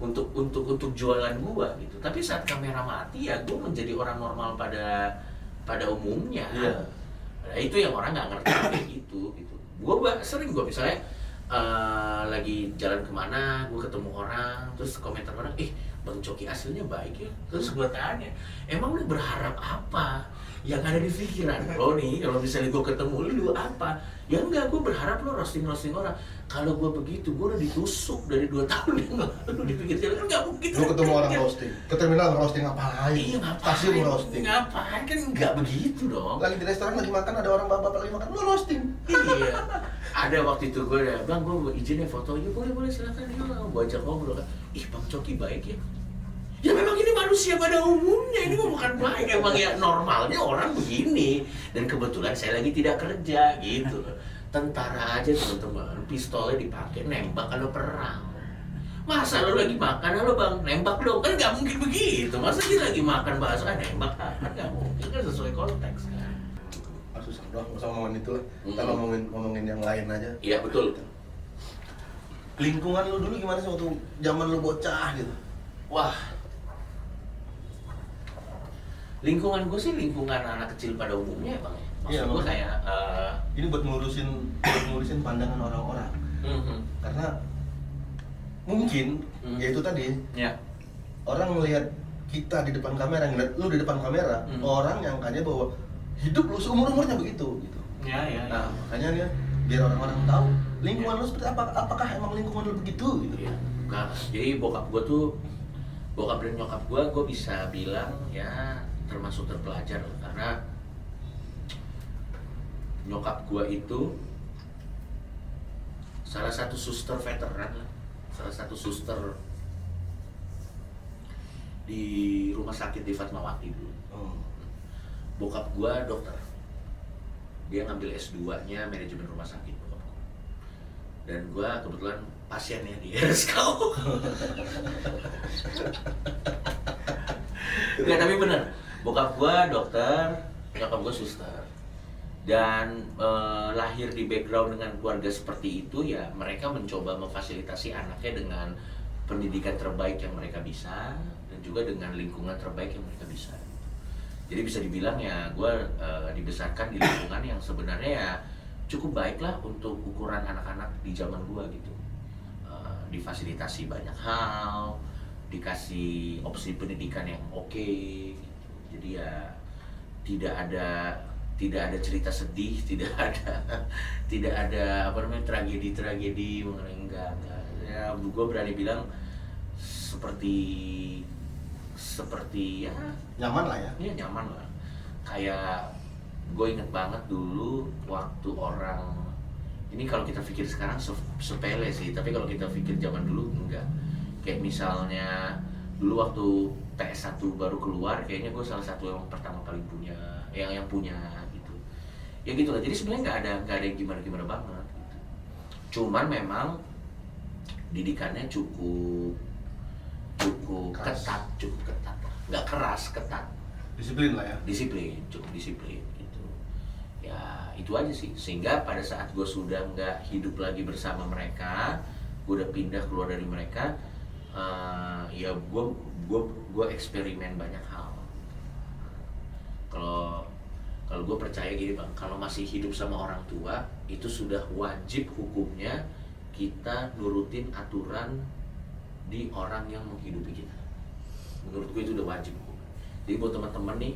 untuk jualan gue gitu. Tapi saat kamera mati ya gue menjadi orang normal pada umumnya. Nah, itu yang orang nggak ngerti kayak gitu. Gue sering misalnya lagi jalan kemana, gue ketemu orang, terus komentar orang, Bang Coki hasilnya baik ya. Terus gue tanya, emang lu berharap apa? Yang ada di pikiran lo nih, kalau misalnya gue ketemu lu apa? Ya enggak, gue berharap lo roasting orang. Kalau gue begitu, gue udah ditusuk dari 2 tahun yang lalu di pinggir jalan. Enggak begitu. Lu ketemu orang roasting, ke terminal roasting ngapain? Iya, ngapain? Stasiun roasting. Ngapain? Kan enggak begitu dong. Lagi di restoran lagi makan, ada orang bapak lagi makan, lu roasting. Iya. Ada waktu itu gue ya, Bang, gue izin ya foto. Ya boleh silakan ya. Gue ajak ngobrol kan. Ih, Bang Coki baik ya. Ya memang ini manusia pada umumnya, ini bukan baik, emang ya normalnya orang begini. Dan kebetulan saya lagi tidak kerja gitu. Tentara aja teman-teman, pistolnya dipakai nembak kalau perang. Masa lo lagi makan, halo bang, nembak dong, kan nggak mungkin begitu. Masa dia lagi makan bakso, nembak kan nggak mungkin, kan sesuai konteks kan. Susah doang, nggak usah ngomongin itu lah. Kita ngomongin yang lain aja. Iya betul. Lingkungan lu dulu gimana sih waktu zaman lu bocah gitu? Wah, lingkungan gue sih lingkungan anak kecil pada umumnya ya bang ya. Maksud Iya, gue kayak ini buat ngurusin pandangan orang-orang. Karena mungkin ya itu tadi ya orang melihat kita di depan kamera, ngeliat lu di depan kamera, orang yang kayaknya bahwa hidup lu seumur-umurnya begitu gitu. ya Nah, makanya dia biar orang-orang tahu lingkungan lu seperti apa, apakah emang lingkungan lu begitu gitu. Iya. Nah, jadi bokap dan nyokap gue bisa bilang ya termasuk terpelajar lah, karena nyokap gue itu salah satu suster veteran lah, salah satu suster di rumah sakit di Fatmawati dulu. Bokap gue dokter, dia ngambil S2-nya manajemen rumah sakit bokap gue. Dan gue kebetulan pasiennya di RSKO. Enggak, tapi bener, bokap gue dokter, nyokap gue suster. Dan lahir di background dengan keluarga seperti itu, ya mereka mencoba memfasilitasi anaknya dengan pendidikan terbaik yang mereka bisa, dan juga dengan lingkungan terbaik yang mereka bisa. Jadi bisa dibilang ya gue dibesarkan di lingkungan yang sebenarnya ya cukup baik lah untuk ukuran anak-anak di zaman gue gitu. Difasilitasi banyak hal, dikasih opsi pendidikan yang oke gitu. Jadi ya tidak ada cerita sedih, tidak ada apa namanya tragedi mengenai enggak. Ya gue berani bilang seperti ya Nyaman lah ya. Iya nyaman lah. Kayak gue inget banget dulu waktu orang ini, kalau kita pikir sekarang sepele sih, tapi kalau kita pikir zaman dulu enggak. Kayak misalnya dulu waktu PS1 baru keluar, kayaknya gue salah satu yang pertama kali punya, yang punya gitu. Ya gitu lah. Jadi sebenarnya nggak ada yang gimana banget gitu. Cuman memang didikannya cukup ketat, nggak keras, ketat. Disiplin lah ya. Cukup disiplin gitu. Ya itu aja sih. Sehingga pada saat gue sudah nggak hidup lagi bersama mereka, gue udah pindah keluar dari mereka, ya gue eksperimen banyak hal. Kalau gue percaya gini bang, kalau masih hidup sama orang tua itu sudah wajib hukumnya kita nurutin aturan di orang yang menghidupi kita. Menurut gue itu udah wajib. Jadi buat teman-teman nih,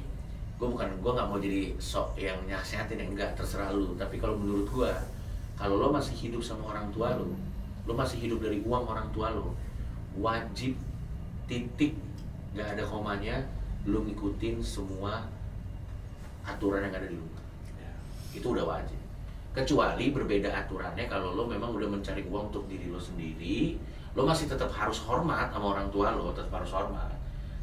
gue nggak mau jadi sok yang nasihatin, yang enggak, terserah lu. Tapi kalau menurut gue, kalau lo masih hidup sama orang tua lo masih hidup dari uang orang tua lo, wajib titik, nggak ada komanya, lo ngikutin semua aturan yang ada di rumah. Itu udah wajib. Kecuali berbeda aturannya kalau lo memang udah mencari uang untuk diri lo sendiri, lo masih tetap harus hormat sama orang tua lo, tetap harus hormat.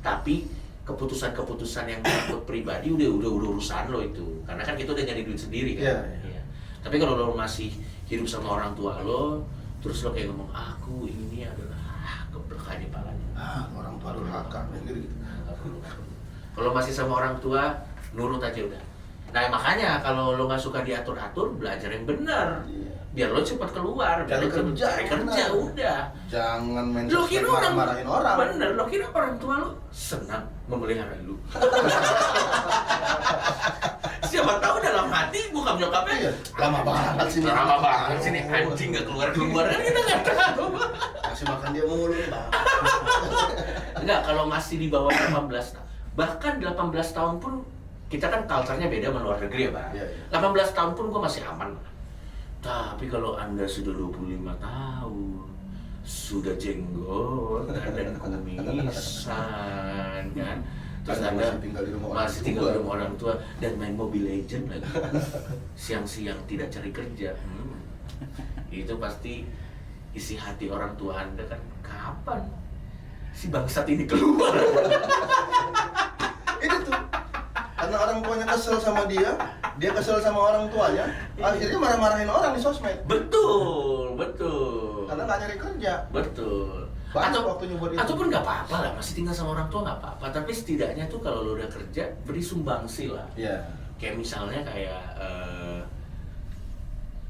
Tapi keputusan-keputusan yang buat pribadi udah urusan lo itu. Karena kan kita udah nyari duit sendiri kan. Iya. Tapi kalau lo masih hidup sama orang tua lo, terus lo kayak ngomong, aku ini adalah geblek aja palanya. Orang tua durhaka gitu. Kalau masih sama orang tua, nurut aja udah. Nah makanya kalau lo nggak suka diatur-atur, belajar yang benar. Biar lo cepat keluar, Cari kerja, udah. Jangan main Lo kira orang marahin orang. Bener, lo kira orang tua lo senang memelihara lo. siapa tahu dalam hati bokap nyokapnya Iya, lama banget sih. lama banget sih nih anjing nggak keluar kan kita nggak tahu. Kasih makan dia mulu nih, Bang. Enggak, kalau masih di bawah 18 tahun, bahkan 18 tahun pun kita kan culture-nya beda sama luar negeri ya, Bang. Iya, iya. 18 tahun pun gua masih aman. Tapi kalau Anda sudah 25 tahun, sudah jenggot dan kumisan kan, terus Anda Anda masih tinggal di rumah orang tua dan main Mobile Legend lagi, siang-siang tidak cari kerja, itu pasti isi hati orang tua Anda kan, kapan si bangsat ini keluar? Itu tuh. Karena orang tuanya kesel sama dia kesel sama orang tuanya, akhirnya marah-marahin orang di sosmed. Betul. Karena nggak nyari kerja. Betul. Banyak waktunya buat itu. Ataupun nggak apa-apa lah, masih tinggal sama orang tua nggak apa-apa. Tapi setidaknya tuh kalau lo udah kerja, beri sumbangsi lah. Iya. Kayak misalnya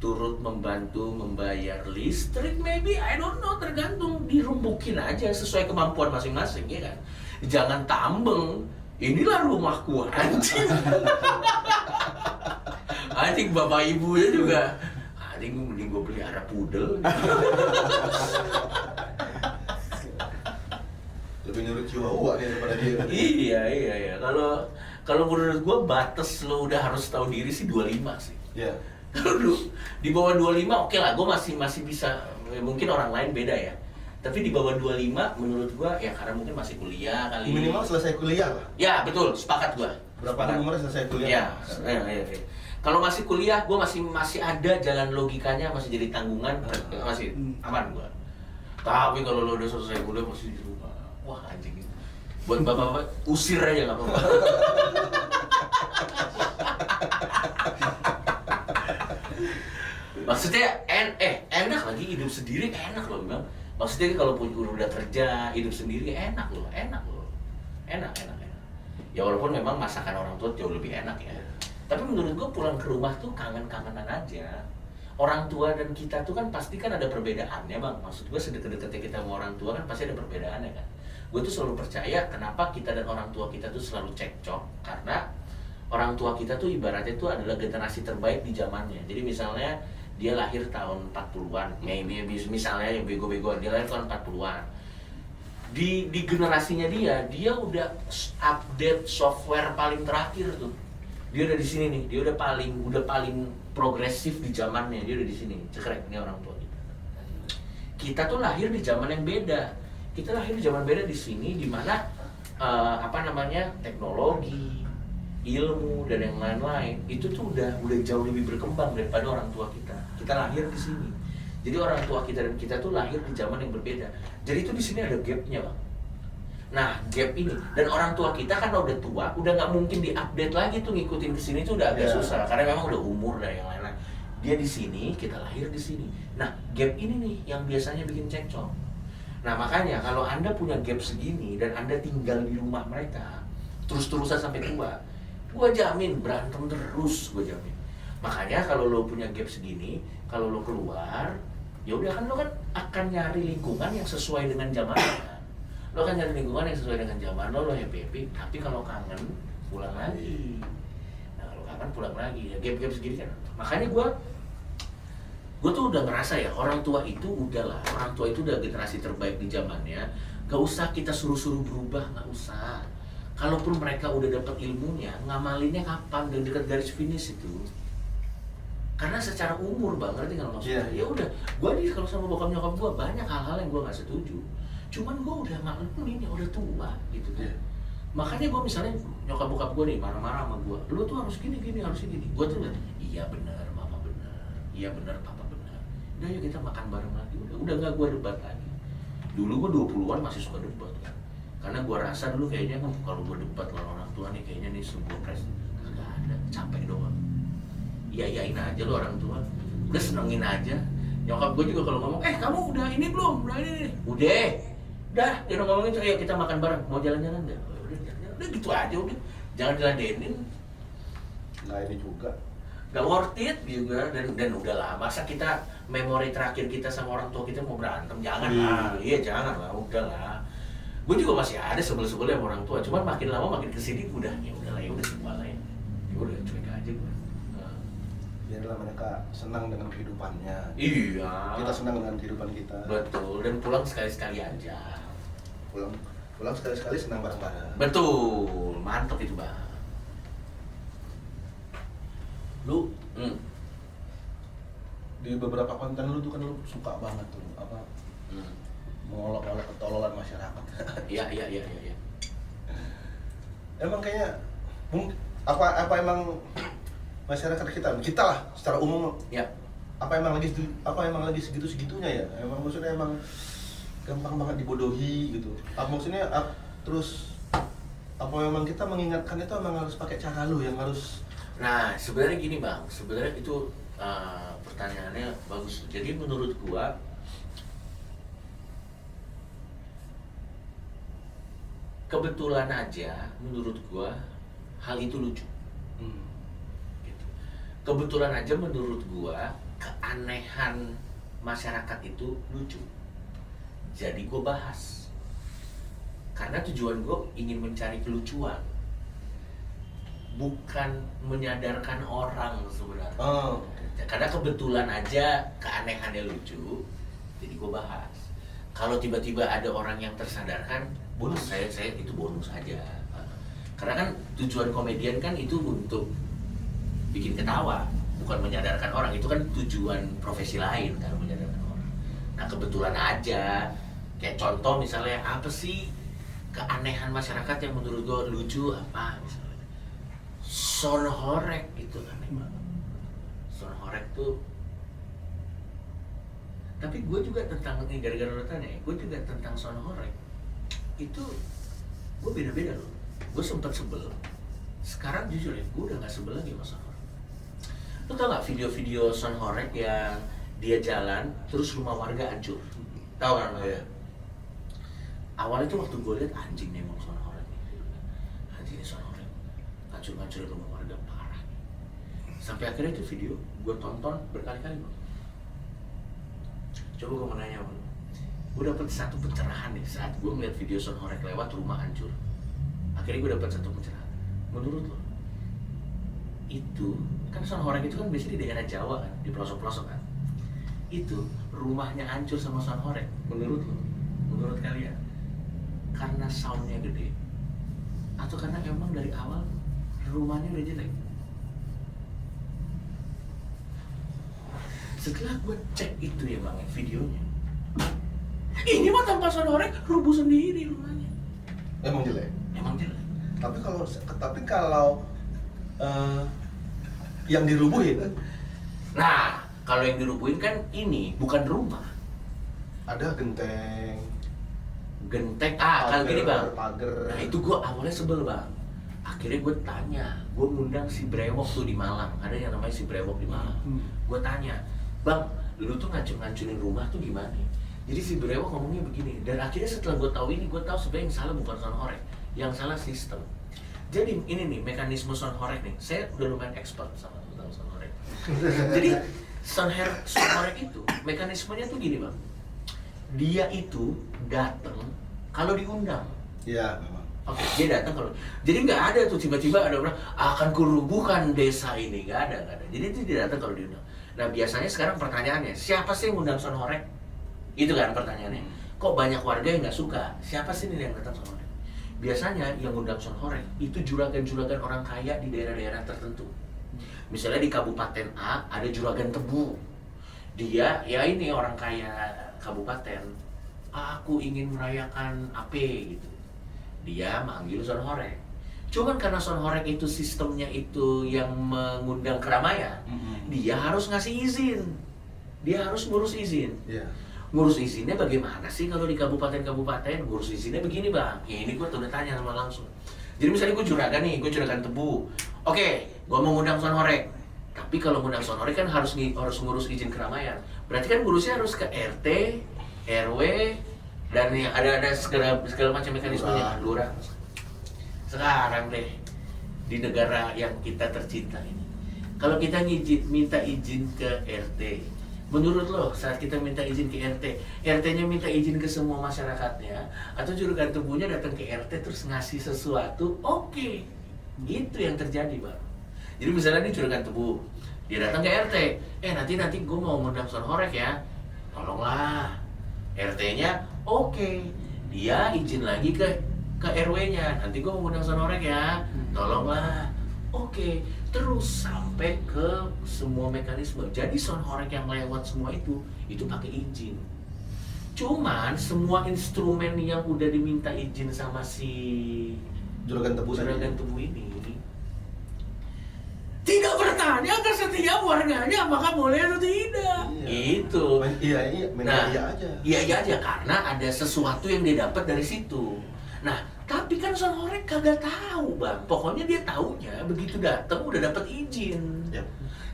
turut membantu membayar listrik, maybe, I don't know, tergantung, dirumbukin aja sesuai kemampuan masing-masing, ya kan? Jangan tambeng, inilah rumahku, anjing. Anjing bapak ibunya juga, anjing mending gue beli Arab Poodle. Lebih nyuruh Chihuahua nih daripada dia. Iya. Kalau menurut gue batas lo udah harus tahu diri sih 25 sih. Iya. Kalau lu di bawah 25 oke lah, gue masih bisa, mungkin orang lain beda ya. Tapi di bawah 25 menurut gue ya karena mungkin masih kuliah kali. Minimal selesai kuliah lah. Ya betul, sepakat gue. Berapa umurnya selesai kuliah? Iya. Kalau masih kuliah, gue masih ada jalan logikanya, masih jadi tanggungan, masih aman gue. Tapi kalau lo udah selesai kuliah masih di rumah, wah anjing. Buat bapak-bapak usir aja nggak apa-apa. Maksudnya enak lagi hidup sendiri, enak loh bang. Maksudnya kalau udah kerja hidup sendiri enak loh. Ya walaupun memang masakan orang tua jauh lebih enak ya. Tapi menurut gua pulang ke rumah tuh kangen-kangenan aja. Orang tua dan kita tuh kan pasti kan ada perbedaannya bang. Maksud gua sedekat-dekatnya kita sama orang tua kan pasti ada perbedaannya kan. Gue tuh selalu percaya kenapa kita dan orang tua kita tuh selalu cekcok, karena orang tua kita tuh ibaratnya tuh adalah generasi terbaik di zamannya. Jadi misalnya dia lahir tahun 40-an, maybe misalnya yang bego-begoan, dia lahir tahun 40-an. Di generasinya dia udah update software paling terakhir tuh. Dia udah di sini nih, dia udah paling progresif di zamannya, dia udah di sini. Cekrek ini orang tua kita. Kita tuh lahir di zaman yang beda. Kita lahir di zaman beda di sini, di mana teknologi, ilmu dan yang lain-lain itu tuh udah jauh lebih berkembang daripada orang tua kita. Kita lahir di sini. Jadi orang tua kita dan kita tuh lahir di zaman yang berbeda. Jadi itu di sini ada gapnya bang. Nah gap ini dan orang tua kita kan udah tua, udah nggak mungkin diupdate lagi tuh ngikutin ke sini tuh udah agak susah karena memang udah umur dan yang lain-lain. Dia di sini, kita lahir di sini. Nah gap ini nih yang biasanya bikin cekcok. Nah makanya kalau Anda punya gap segini dan Anda tinggal di rumah mereka terus-terusan sampai tua, gue jamin berantem terus, gue jamin. Makanya kalau lo punya gap segini, kalau lo keluar, ya udah kan lo kan akan nyari lingkungan yang sesuai dengan zaman kan. Lo akan nyari lingkungan yang sesuai dengan zaman lo happy. Tapi kalau kangen pulang lagi. Nah kalau kangen pulang lagi, ya gap-gap segini kan. Makanya gue tuh udah ngerasa ya orang tua itu udah generasi terbaik di zamannya. Gak usah kita suruh-suruh berubah, gak usah. Kalaupun mereka udah dapat ilmunya, ngamalinnya kapan dan dekat garis finish itu. Karena secara umur bang, ngerti kalau maksudnya? Ya udah, gue nih kalau sama bokap nyokap gue banyak hal-hal yang gue nggak setuju. Cuman gue udah maklum ini udah tua gitu kan. Makanya gue misalnya nyokap bokap gue nih marah-marah sama gue, lu tuh harus gini harus gini. Gue tuh iya benar, mama benar, iya benar, papa benar. Udah yuk kita makan bareng lagi. Udah nggak gue debat lagi. Dulu gue 20-an masih suka debat kan. Karena gue rasa dulu kayaknya kalau gue debat lawan orang tua nih kayaknya nih sebuah prestasi kagak ada, capek doang. Iyain aja lo orang tua, udah senengin aja. Nyokap gue juga kalau ngomong, kamu udah ini belum, udah ini, udah, dia udah ngomongin, ayo kita makan bareng, mau jalan-jalan nggak? Udah gitu aja, udah, jangan diladenin. Nah ini juga. Gak worth it juga dan udahlah, masa kita memori terakhir kita sama orang tua kita mau berantem, jangan lah, jangan lah, udahlah. Gue juga masih ada sebel-sebel sama orang tua, cuman makin lama makin kesini udah, ya udahlah, ya udah semua lah ya udah cuek aja. biarlah mereka senang dengan kehidupannya. Iya. Kita senang dengan kehidupan kita. Betul, dan pulang sekali-sekali aja. Pulang sekali-sekali senang bareng-bareng. Betul, mantap itu bang. Lu di beberapa konten lu tuh kan lu suka banget tuh apa mengolok-olok ketololan masyarakat. Iya. Emang kayaknya apa emang masyarakat kita lah secara umum Ya. apa emang lagi segitu-segitunya ya? Emang maksudnya emang gampang banget dibodohi gitu. Terus apa memang kita mengingatkan itu emang harus pakai cara lu yang harus. Nah, sebenarnya gini bang, sebenarnya itu pertanyaannya bagus. Jadi menurut gua kebetulan aja, menurut gua hal itu lucu. Gitu. Kebetulan aja menurut gua keanehan masyarakat itu lucu. Jadi gua bahas. Karena tujuan gua ingin mencari kelucuan. Bukan menyadarkan orang sebenarnya. Karena kebetulan aja keanehannya lucu, jadi gue bahas. Kalau tiba-tiba ada orang yang tersadarkan, bonus saya itu bonus aja. Karena kan tujuan komedian kan itu untuk bikin ketawa, bukan menyadarkan orang. Itu kan tujuan profesi lain kalau menyadarkan orang. Nah kebetulan aja, kayak contoh misalnya apa sih keanehan masyarakat yang menurut gue lucu apa misalnya? Son horek itu aneh banget. Son horek tuh. Tapi gue juga tentang ini gara-gara lo tanya, gue juga tentang son horek. Itu gue beda-beda loh. Gue sempet sebel. Sekarang jujur ya, gue udah gak sebel lagi sama son horek. Lo tau gak video-video son horek yang dia jalan terus rumah warga hancur? Tahu kan lo ya? Awalnya tuh waktu gue liat anjing nih emang son horek. Anjing ini son horek. Hancur-hancurin rumah warga parah. Sampai akhirnya itu video gue tonton berkali-kali bang. Coba gue mau nanya bang, gue dapet satu pencerahan nih saat gue ngeliat video son horek lewat rumah hancur. Akhirnya gue dapet satu pencerahan. Menurut lo itu kan son horek itu kan biasanya di daerah Jawa kan, di pelosok-pelosok kan. Itu rumahnya hancur sama son horek. Menurut lo, menurut kalian karena soundnya gede atau karena emang dari awal rumahnya udah jelek? Setelah gue cek itu ya bang, videonya, ini mah tanpa son horek rubuh sendiri rumahnya. Emang jelek. Tapi kalau yang dirubuhin, nah kalau yang dirubuhin kan ini bukan rumah, ada genteng, kalau gini bang. pagar. Nah itu gue awalnya sebel bang. Akhirnya gue tanya, gue ngundang si Brewok tuh di Malang, ada yang namanya si Brewok di Malang. Gue tanya, bang, lu tuh ngancur-ngancurin rumah tuh gimana? Jadi si Brewok ngomongnya begini, dan akhirnya setelah gue tahu ini, gue tahu sebenarnya yang salah bukan son horek, yang salah sistem. Jadi ini nih mekanisme son horek nih, saya udah lumayan expert sama tentang son horek. Jadi son horek itu mekanismenya tuh gini bang, dia itu datang kalau diundang. Iya memang. Oke, dia datang kalau, jadi nggak ada tuh tiba-tiba ada orang akan kurubuhkan desa ini, nggak ada. Jadi itu dia datang kalau diundang. Nah biasanya sekarang pertanyaannya, siapa sih yang ngundang son horek? Itu kan pertanyaannya. Kok banyak warga yang nggak suka? Siapa sih ini yang datang son horek? Biasanya yang ngundang son horek itu juragan-juragan orang kaya di daerah-daerah tertentu. Misalnya di Kabupaten A ada juragan tebu. Dia ya ini orang kaya kabupaten. Aku ingin merayakan AP gitu. Dia manggil son horek. Cuman karena son horek itu sistemnya itu yang mengundang keramaian, dia harus ngasih izin. Dia harus ngurus izin. Iya. Ngurus izinnya bagaimana sih kalau di kabupaten-kabupaten? Ngurus izinnya begini bang. Ya ini gue udah tanya sama langsung. Jadi misalnya gue juragan nih, gue juragan tebu. Oke, gue mau ngundang son horek. Tapi kalau ngundang son horek kan harus ngurus izin keramaian. Berarti kan ngurusnya harus ke RT, RW, dan yang ada segala macam mekanismenya, lurah. Sekarang deh di negara yang kita tercinta ini, kalau kita minta izin ke RT, menurut lo saat kita minta izin ke RT, RT-nya minta izin ke semua masyarakatnya, atau juragan tebunya datang ke RT terus ngasih sesuatu? Oke. Itu yang terjadi bang. Jadi misalnya nih juragan tebu, Dia datang ke RT, nanti gue mau ngundang Son Horek ya, tolonglah. RT-nya oke, dia izin lagi ke RW-nya, nanti gue mau ngundang Son Horek ya, tolonglah. Oke, terus sampai ke semua mekanisme. Jadi Son Horek yang lewat semua itu pakai izin. Cuman semua instrumen yang udah diminta izin sama si Juragan Tebu ini tidak bertanya ke setiap warganya apakah boleh atau tidak. Itu. Iya aja. Iya aja karena ada sesuatu yang dia dapat dari situ. Nah, tapi kan Son Horek kagak tahu, Bang. Pokoknya dia taunya begitu datang udah dapat izin. Yep.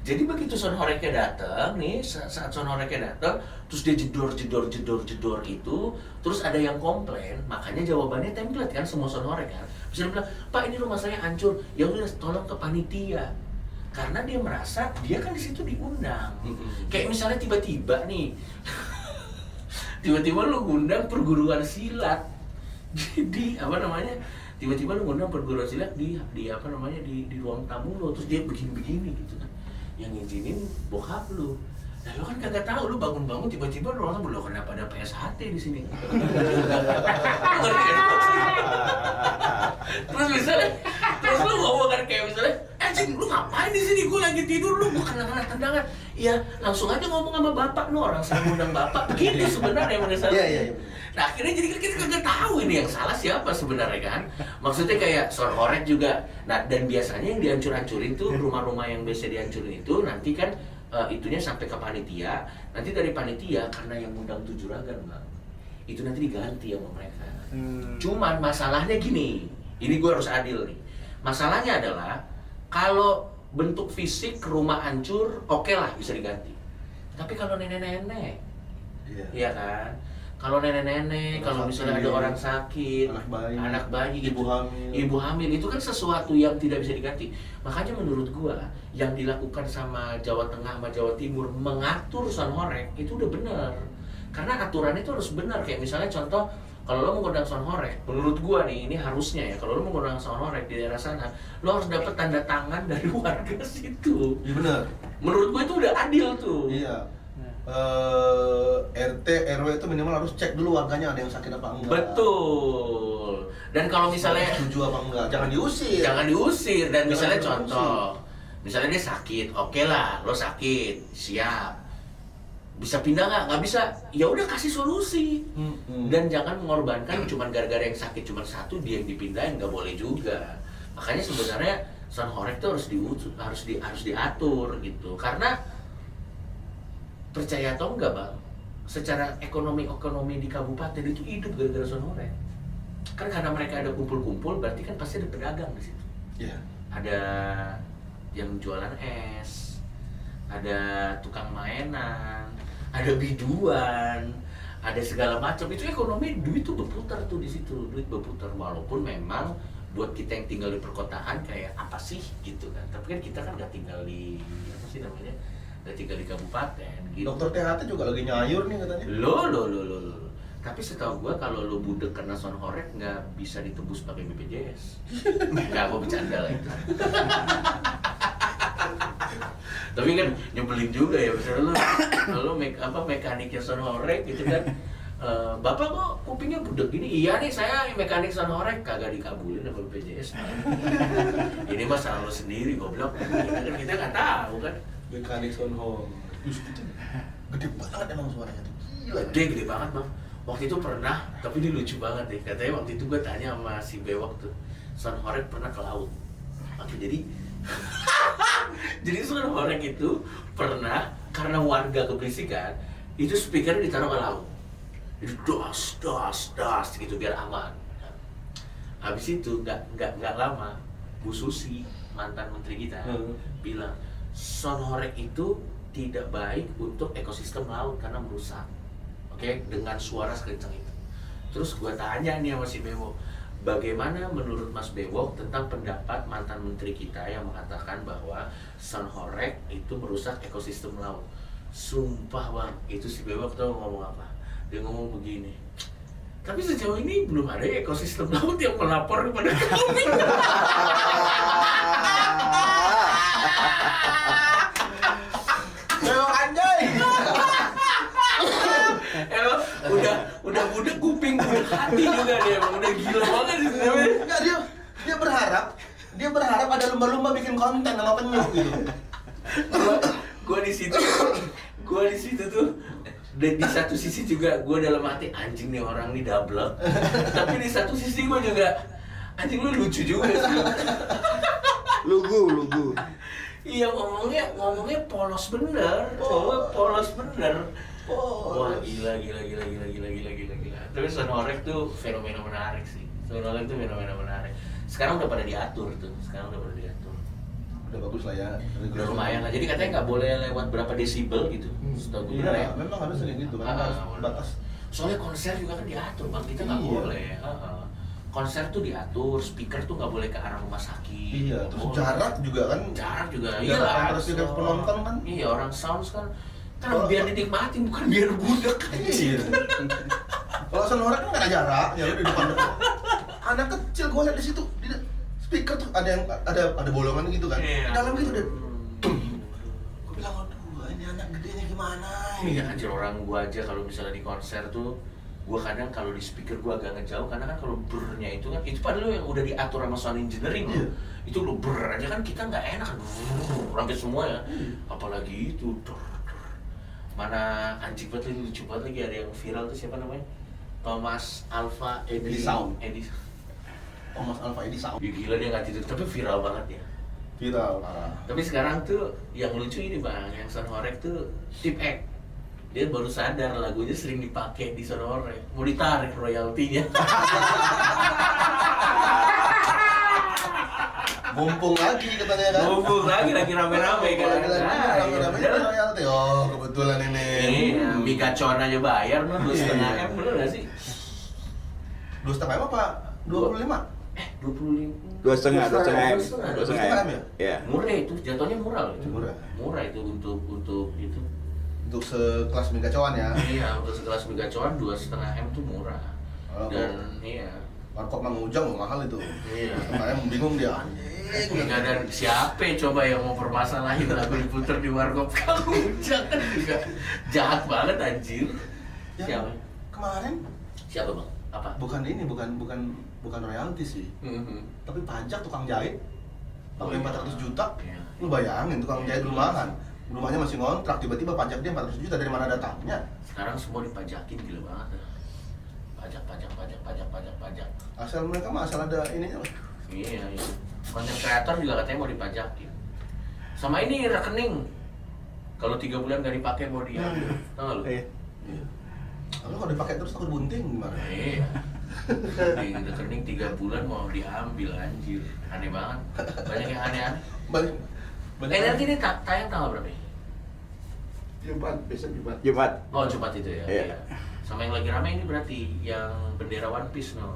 Jadi begitu Son Horeknya datang nih, saat Son Horeknya datang, terus dia jedor itu, terus ada yang komplain, makanya jawabannya template kan semua Son Horek kan. Bisa bilang, "Pak, ini rumah saya hancur." Ya udah tolong ke panitia. Karena dia merasa dia kan di situ diundang. Kayak misalnya tiba-tiba nih tiba-tiba lu ngundang perguruan silat. Jadi tiba-tiba lu ngundang perguruan silat di ruang tamu lo, terus dia begini gitu kan. Yang ngizinin bokap lu. Nah, lu kan kagak tahu, lu bangun-bangun tiba-tiba lu langsung bilang kenapa ada PSHT di sini. Terus lu ngomong kan kayak misalnya, "Cing, lu ngapain di sini? Gue lagi tidur, lu bukan anak tendangan." Ya, langsung aja ngomong sama bapak, lu orang saya ngundang bapak. Begitu sebenarnya yang salah. Iya. Nah, akhirnya jadi kita kagak tahu ini yang salah siapa sebenarnya kan. Maksudnya kayak Son Horek juga. Nah, dan biasanya yang dihancur-hancurin tuh rumah-rumah yang biasa dihancurin itu nanti kan itunya sampai ke panitia. Nanti dari panitia karena yang ngundang 7 juragan, Bang. Itu nanti diganti sama mereka. Cuman masalahnya gini. Ini gue harus adil nih. Masalahnya adalah kalau bentuk fisik rumah hancur, oke lah bisa diganti. Tapi kalau nenek-nenek, iya kan? Kalau nenek-nenek, kalau misalnya ada orang sakit, anak bayi, ibu hamil, itu kan sesuatu yang tidak bisa diganti. Makanya menurut gua, yang dilakukan sama Jawa Tengah sama Jawa Timur mengatur Son Horek itu udah benar. Karena aturannya itu harus benar. Kayak misalnya contoh, kalau lo mau ngundang Son Horek, menurut gua nih, ini harusnya ya, kalau lo mau ngundang Son Horek di daerah sana, lo harus dapat tanda tangan dari warga situ. Iya benar. Menurut gua itu udah adil tuh. Iya. RT, RW itu minimal harus cek dulu warganya ada yang sakit apa enggak. Betul. Dan kalau misalnya setuju apa enggak, jangan diusir. Dan misalnya contoh, misalnya dia sakit, oke lah, lo sakit, siap. Bisa pindah nggak? Nggak bisa. Ya udah kasih solusi. Dan jangan mengorbankan cuma gara-gara yang sakit cuma satu dia yang dipindahin, nggak boleh juga. Makanya sebenarnya Son Horek itu harus diatur gitu. Karena percaya atau enggak, Bang, secara ekonomi di kabupaten itu hidup gara-gara Son Horek. Kan karena mereka ada kumpul-kumpul, berarti kan pasti ada pedagang di situ. Iya. Ada yang jualan es, ada tukang mainan, ada biduan, ada segala macam. Itu ekonomi, duit tuh berputar tuh di situ, duit berputar. Walaupun memang buat kita yang tinggal di perkotaan kayak apa sih gitu kan. Tapi kan kita kan nggak tinggal di apa sih namanya? Tinggal di kabupaten gitu. Dokter THT juga lagi nyayur nih katanya. Lo. Tapi setahu gua kalau lo budek karena Son Horek nggak bisa ditebus pakai BPJS. Nggak, gua bercanda lah itu. Tapi kan nyebelin juga ya, misalnya lo mekaniknya Son Horek gitu kan. Bapak kok kupingnya budek gini? Iya nih, saya mekanik Son Horek, kagak dikabulin sama BPJS. Ini masalah lo sendiri, goblok. Kita nggak tahu kan. Mekanik Son Horek. Itu gede banget emang suaranya tuh. Gila. Gede banget, Bang. Waktu itu pernah, tapi dia lucu banget deh. Katanya waktu itu gue tanya sama si Bewok tuh, Son Horek pernah ke laut. Oke, jadi Son Horek itu pernah karena warga keberisikan, itu speakernya ditaruh ke laut. Itu das gitu biar aman. Habis itu nggak lama, Bu Susi, mantan menteri kita, bilang Son Horek itu tidak baik untuk ekosistem laut karena merusak. Oke, dengan suara sekencang itu. Terus gue tanya nih sama si Bewok, bagaimana menurut Mas Bewok tentang pendapat mantan menteri kita yang mengatakan bahwa Son Horek itu merusak ekosistem laut? Sumpah, Bang, itu si Bewok tau ngomong apa? Dia ngomong begini, tapi sejauh ini belum ada ekosistem laut yang melapor kepada kami. budek kuping, budek hati juga dia, emang udah gila banget sih sebenarnya. Enggak, dia berharap ada lumba-lumba bikin konten sama penyu gitu. Gua di situ tuh, dan di satu sisi juga gua dalam hati anjing nih orang nih double. Tapi di satu sisi gua juga anjing lu lucu juga sih. Lugu. Iya ngomongnya polos bener. Polos bener. Wah gila. Tapi Sonorek tuh fenomena menarik sih. Sekarang udah pada diatur tuh. Udah bagus lah ya. Udah lumayan lah. Jadi katanya nggak boleh lewat berapa desibel gitu. Setahu gue Iya, memang harus kayak gitu kan. Harus batas. Soalnya konser juga kan diatur bang. Kita nggak Iya. boleh. Konser tuh diatur, speaker tuh nggak boleh ke arah rumah sakit. Iya, Nggak terus boleh. jarak juga kan. Jarak juga. Jarak Iya antara speaker penonton kan. Iya orang sounds kan. Kan Oh. biar dinikmatin bukan biar budak Iya. Kalau Sonorek kan nggak ada jarak, ya udah di depan. Anak kecil gue liat di situ, di speaker tuh ada yang ada bolongan gitu kan. Iya. Di dalam gitu deh. Gue bilang, aduh, ini anak gedenya gimana ini? Iya anjir orang gua aja kalau misalnya di konser tuh gua kadang kalau di speaker gua agak ngejauh karena kan kalau brrnya itu kan itu padahal yang udah diatur sama sound engineering Iya. itu lo brr aja kan kita nggak enak kan hampir semua ya apalagi itu mana anjing banget lagi lucu banget lagi ada yang viral tuh siapa namanya Thomas Alva Edison. Edison. Thomas Alva Edison. Ya, gila dia nggak tidur tapi viral banget ya. Viral parah. Tapi sekarang tuh yang lucu ini bang, yang Sonorek tuh tip X. Dia baru sadar lagunya sering dipakai di Sonorek, mau ditarik royaltinya. Mumpung lagi katanya kan. Mumpung lagi rame-rame kan. Rame-rame royalti. Oh, kebetulan ini. Iya, Migacon aja bayar noh 2,5 M bener nggak sih? 2,5 apa? 25? 25. 2,5 M. 2,5 M ya? Iya. Murah itu, jatuhnya murah loh itu. Murah. Murah itu untuk itu. Untuk sekelas Megacoan ya. Iya, untuk sekelas Migacon 2,5 M tuh murah. Oh, Dan iya. Warkop Mang Ujang mahal itu. Iya. Makanya bingung dia. Anjing. Enggak ada siapa coba yang mau permasalahin lagu diputer di warkop kamu jangan juga jahat banget anjir. Ya, Siapa? kemarin Siapa bang? Apa? bukan royalti sih. Tapi pajak tukang jahit. Oh, Pakai iya. 400 juta. Iya. Lu bayangin tukang jahit rumahan. Rumahnya masih ngontrak, tiba-tiba pajak dia 400 juta, dari mana datangnya? Sekarang semua dipajakin gila banget. Pajak. Asal mereka mah asal ada ininya. Iya. Konten kreator juga katanya mau dipajakin. Sama ini rekening. Kalau 3 bulan gak dipakai mau diambil. Tahu nggak lu? Iya. Iya. Lalu kalau dipakai terus takut bunting gimana? Iya. Di rekening 3 bulan mau diambil anjir. Aneh banget. Banyak yang aneh-aneh. Balik. Nanti ini tayang tanggal berapa ya? Besok Jumat. Jumat. Oh Jumat itu ya. Iya. Iya. Sama yang lagi rame ini berarti yang bendera One Piece no.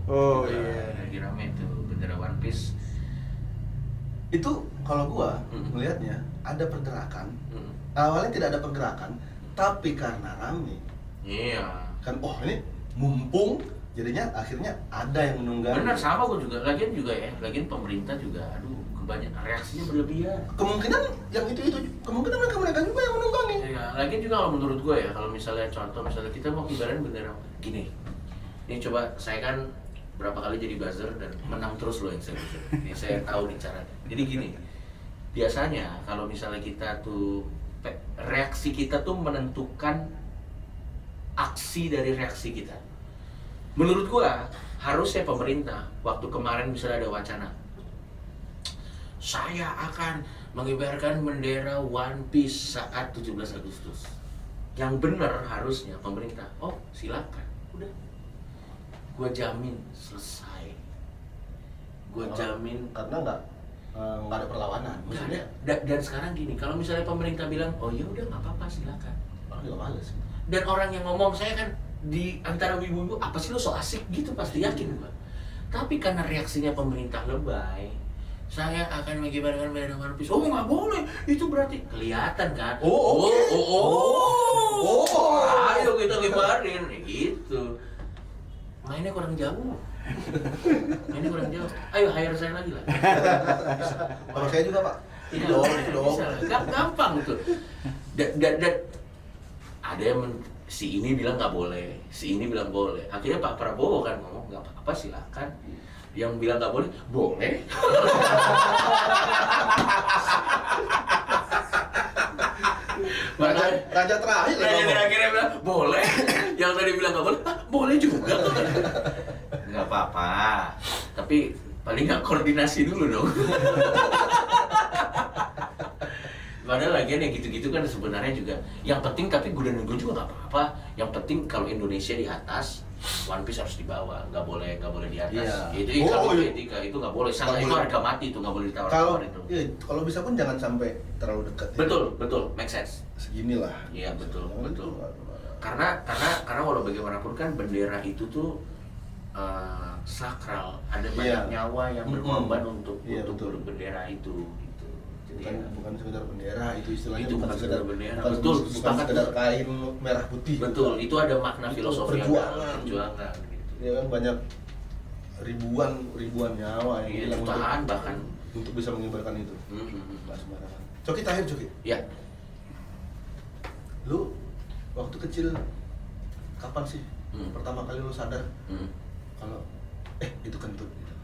Oh Iya, iya. lagi rame itu bendera One Piece. Itu kalau gua Hmm. melihatnya ada pergerakan. Hmm. Awalnya tidak ada pergerakan, tapi karena rame Iya. kan, oh ini mumpung, jadinya akhirnya ada yang menunggangi. Benar sama gue juga. Lagian pemerintah juga, aduh kebanyakan reaksinya berlebihan. Kemungkinan yang itu kemungkinan mereka juga yang menunggangi. Iya. Lagian juga kalau menurut gue ya, kalau misalnya contoh misalnya kita mau kibarin bendera gini. Ini coba saya kan berapa kali jadi buzzer dan menang terus loh yang saya buzzer. Ini saya tahu nih caranya. Jadi gini. Biasanya kalau misalnya kita tuh reaksi kita tuh menentukan aksi dari reaksi kita. Menurut gua harusnya pemerintah waktu kemarin misalnya ada wacana saya akan mengibarkan bendera One Piece saat 17 Agustus. Yang benar harusnya pemerintah, oh silakan, udah. Gua jamin selesai. Gua jamin Karena nggak ada perlawanan. nggak ada. Dan sekarang gini, kalau misalnya pemerintah bilang, oh ya udah nggak apa-apa silakan. Orang juga males. Dan orang yang ngomong saya kan di antara ibu-ibu apa sih lo so asik gitu pasti yakin gua. Tapi karena reaksinya pemerintah lebay, saya akan mengibarkan bendera One Piece. Oh nggak boleh, itu berarti kelihatan kan? Oh, oke. Oh, ayo kita kibarin gitu. Mainnya kurang jauh. Ayo hire saya lagi lah. Kalau saya juga Pak. Iya, Itu dong. bisa lah. Gampang tuh. Dan ada yang si ini bilang nggak boleh, si ini bilang boleh. Akhirnya Pak Prabowo kan ngomong nggak apa-apa silakan. Yang bilang nggak boleh, boleh. Raja terakhir ya. Raja terakhirnya bilang boleh. Yang tadi bilang nggak boleh, boleh juga. Nggak apa-apa. Tapi paling nggak koordinasi dulu dong. Padahal lagian yang gitu-gitu kan sebenarnya juga yang penting, tapi gue juga nggak apa-apa. Yang penting kalau Indonesia di atas, One Piece harus di bawah, nggak boleh di atas. Iya. Itu kalau etika itu nggak boleh. Sana itu harga mati itu nggak boleh ditawar-tawar itu. Iya, kalau bisa pun jangan sampai terlalu dekat. Betul, make sense. Seginilah. Iya betul. Jangan. Karena walau bagaimanapun kan bendera itu tuh sakral, ada banyak nyawa yang berkorban untuk bendera itu. Gitu. Bukan sekedar bendera, itu istilahnya Itu bukan sekedar bendera. Betul, bukan sepakat. sekedar kain merah putih. Betul, itu ada makna Itu filosofi perjuangan. gitu. Ya kan banyak ribuan nyawa yang Iya, hilang jutaan bahkan. untuk bisa mengibarkan itu. Nggak sembarangan. Coki terakhir Coki. Ya, Lu waktu kecil kapan sih pertama kali lu sadar kalau itu kentut gitu?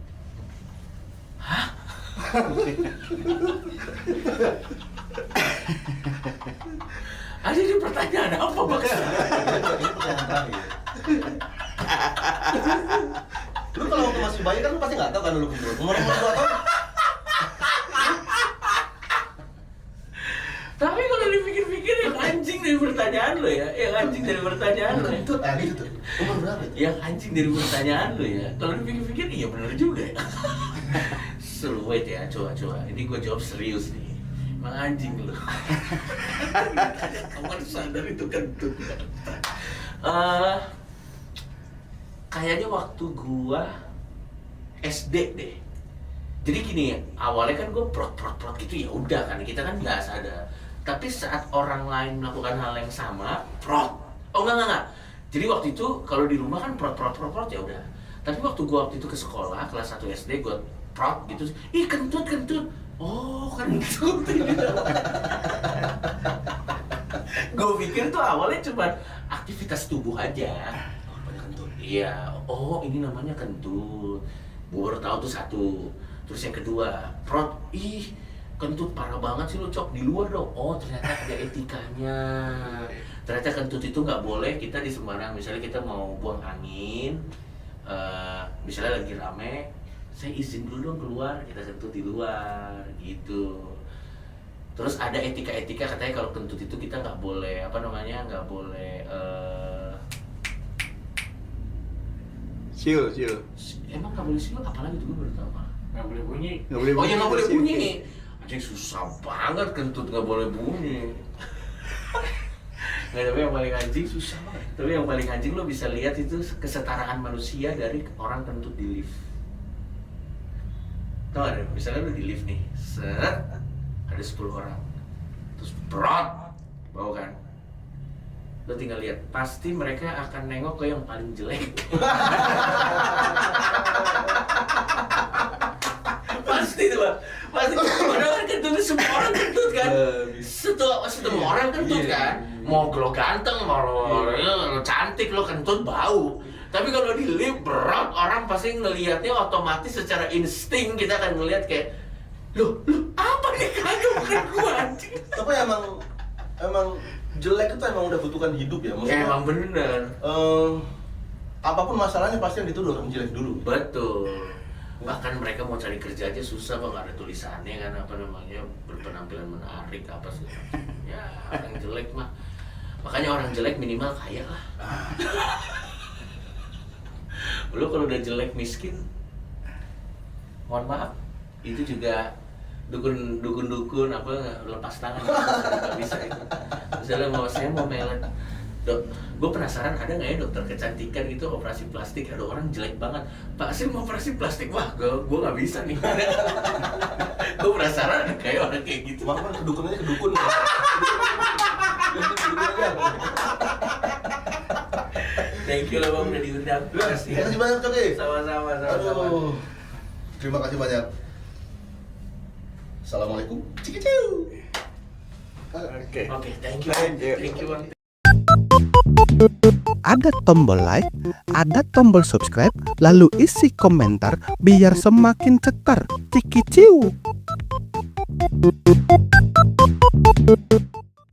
ada di pertanyaan apa Bang? Ini pertanyaan terakhir. Lu kalau waktu masih bayi kan lu pasti nggak tahu kan lu kentut. Umur 2 tahun. Tapi kalau dipikir-pikir yang anjing dari pertanyaan lo ya, yang anjing dari pertanyaan lo ya. Kentut gitu tuh. Umur berapa itu? Yang anjing dari pertanyaan lo ya. Kalau dipikir-pikir iya benar juga ya. Wait ya, coba. Ini gue jawab serius nih. Emang anjing lo. Kamu harus sadar itu kentut. Kayaknya waktu gua SD deh. Jadi gini, awalnya kan gue prot gitu ya udah kan, kita kan nggak sadar. Tapi saat orang lain melakukan hal yang sama, prot. Oh enggak. Jadi waktu itu kalau di rumah kan prot ya udah. Tapi waktu gue waktu itu ke sekolah kelas 1 SD gue prot gitu, ih kentut. Oh kentut. Gue pikir tuh awalnya cuma aktivitas tubuh aja. Banyak kentut. Iya, oh ini namanya kentut. Gue baru tahu tuh satu. Terus yang kedua, prot, ih kentut parah banget sih lo Cok, di luar dong. Oh ternyata ada etikanya. Ternyata kentut itu nggak boleh kita di sembarang. Misalnya kita mau buang angin, misalnya lagi rame, saya izin dulu dong keluar, kita kentut di luar gitu. Terus ada etika katanya kalau kentut itu kita nggak boleh nggak boleh Siul. emang nggak boleh siul, apalagi tuh gue baru tahu. Nggak boleh bunyi. Nggak boleh Oh ya nggak boleh siul. bunyi. Anjing susah banget kentut nggak boleh bunyi. Nggak, tapi yang paling anjing susah banget. Tapi yang paling anjing lo bisa lihat itu kesetaraan manusia dari orang kentut di lift. Tahu ada? Misalnya lo di lift nih, set, ada 10 orang, terus berat, bau kan? Lo tinggal lihat, pasti mereka akan nengok ke yang paling jelek. Pasti tuh Bang, pasti. Padahal kan kentut semua orang kentut kan. Semua orang kentut kan. Mau lo ganteng, mau lo cantik, lo kentut bau. Tapi kalau di lift berat, orang pasti ngelihatnya otomatis secara insting kita akan ngelihat kayak, loh apa nih kagak bukan gua anjing. Tapi emang jelek itu emang udah butuhkan hidup ya, maksudnya. Emang bener. Apapun masalahnya pasti yang dituduh orang jelek dulu. Betul. Bahkan mereka mau cari kerja aja susah Bang, ada tulisannya kan berpenampilan menarik apa sih. Ya orang jelek mah. Makanya orang jelek minimal kaya lah. Lu kalau udah jelek miskin, mohon maaf, itu juga dukun lepas tangan, nggak bisa itu. Misalnya saya mau melet, dok, gue penasaran ada nggak ya dokter kecantikan gitu operasi plastik, ada orang jelek banget, Pak saya mau operasi plastik, wah gue nggak bisa nih. Gue penasaran ada kayak orang kayak gitu. Makan kedukunnya kedukun. Thank you lah Bang udah diundang. Terima kasih banyak Coki. Sama-sama. Aduh, terima kasih banyak. Assalamualaikum. Cikiciu. Oke. Oke, thank you. Thank you. Thank you Bang. Ada tombol like, ada tombol subscribe, lalu isi komentar biar semakin cetar. Ciki ciu.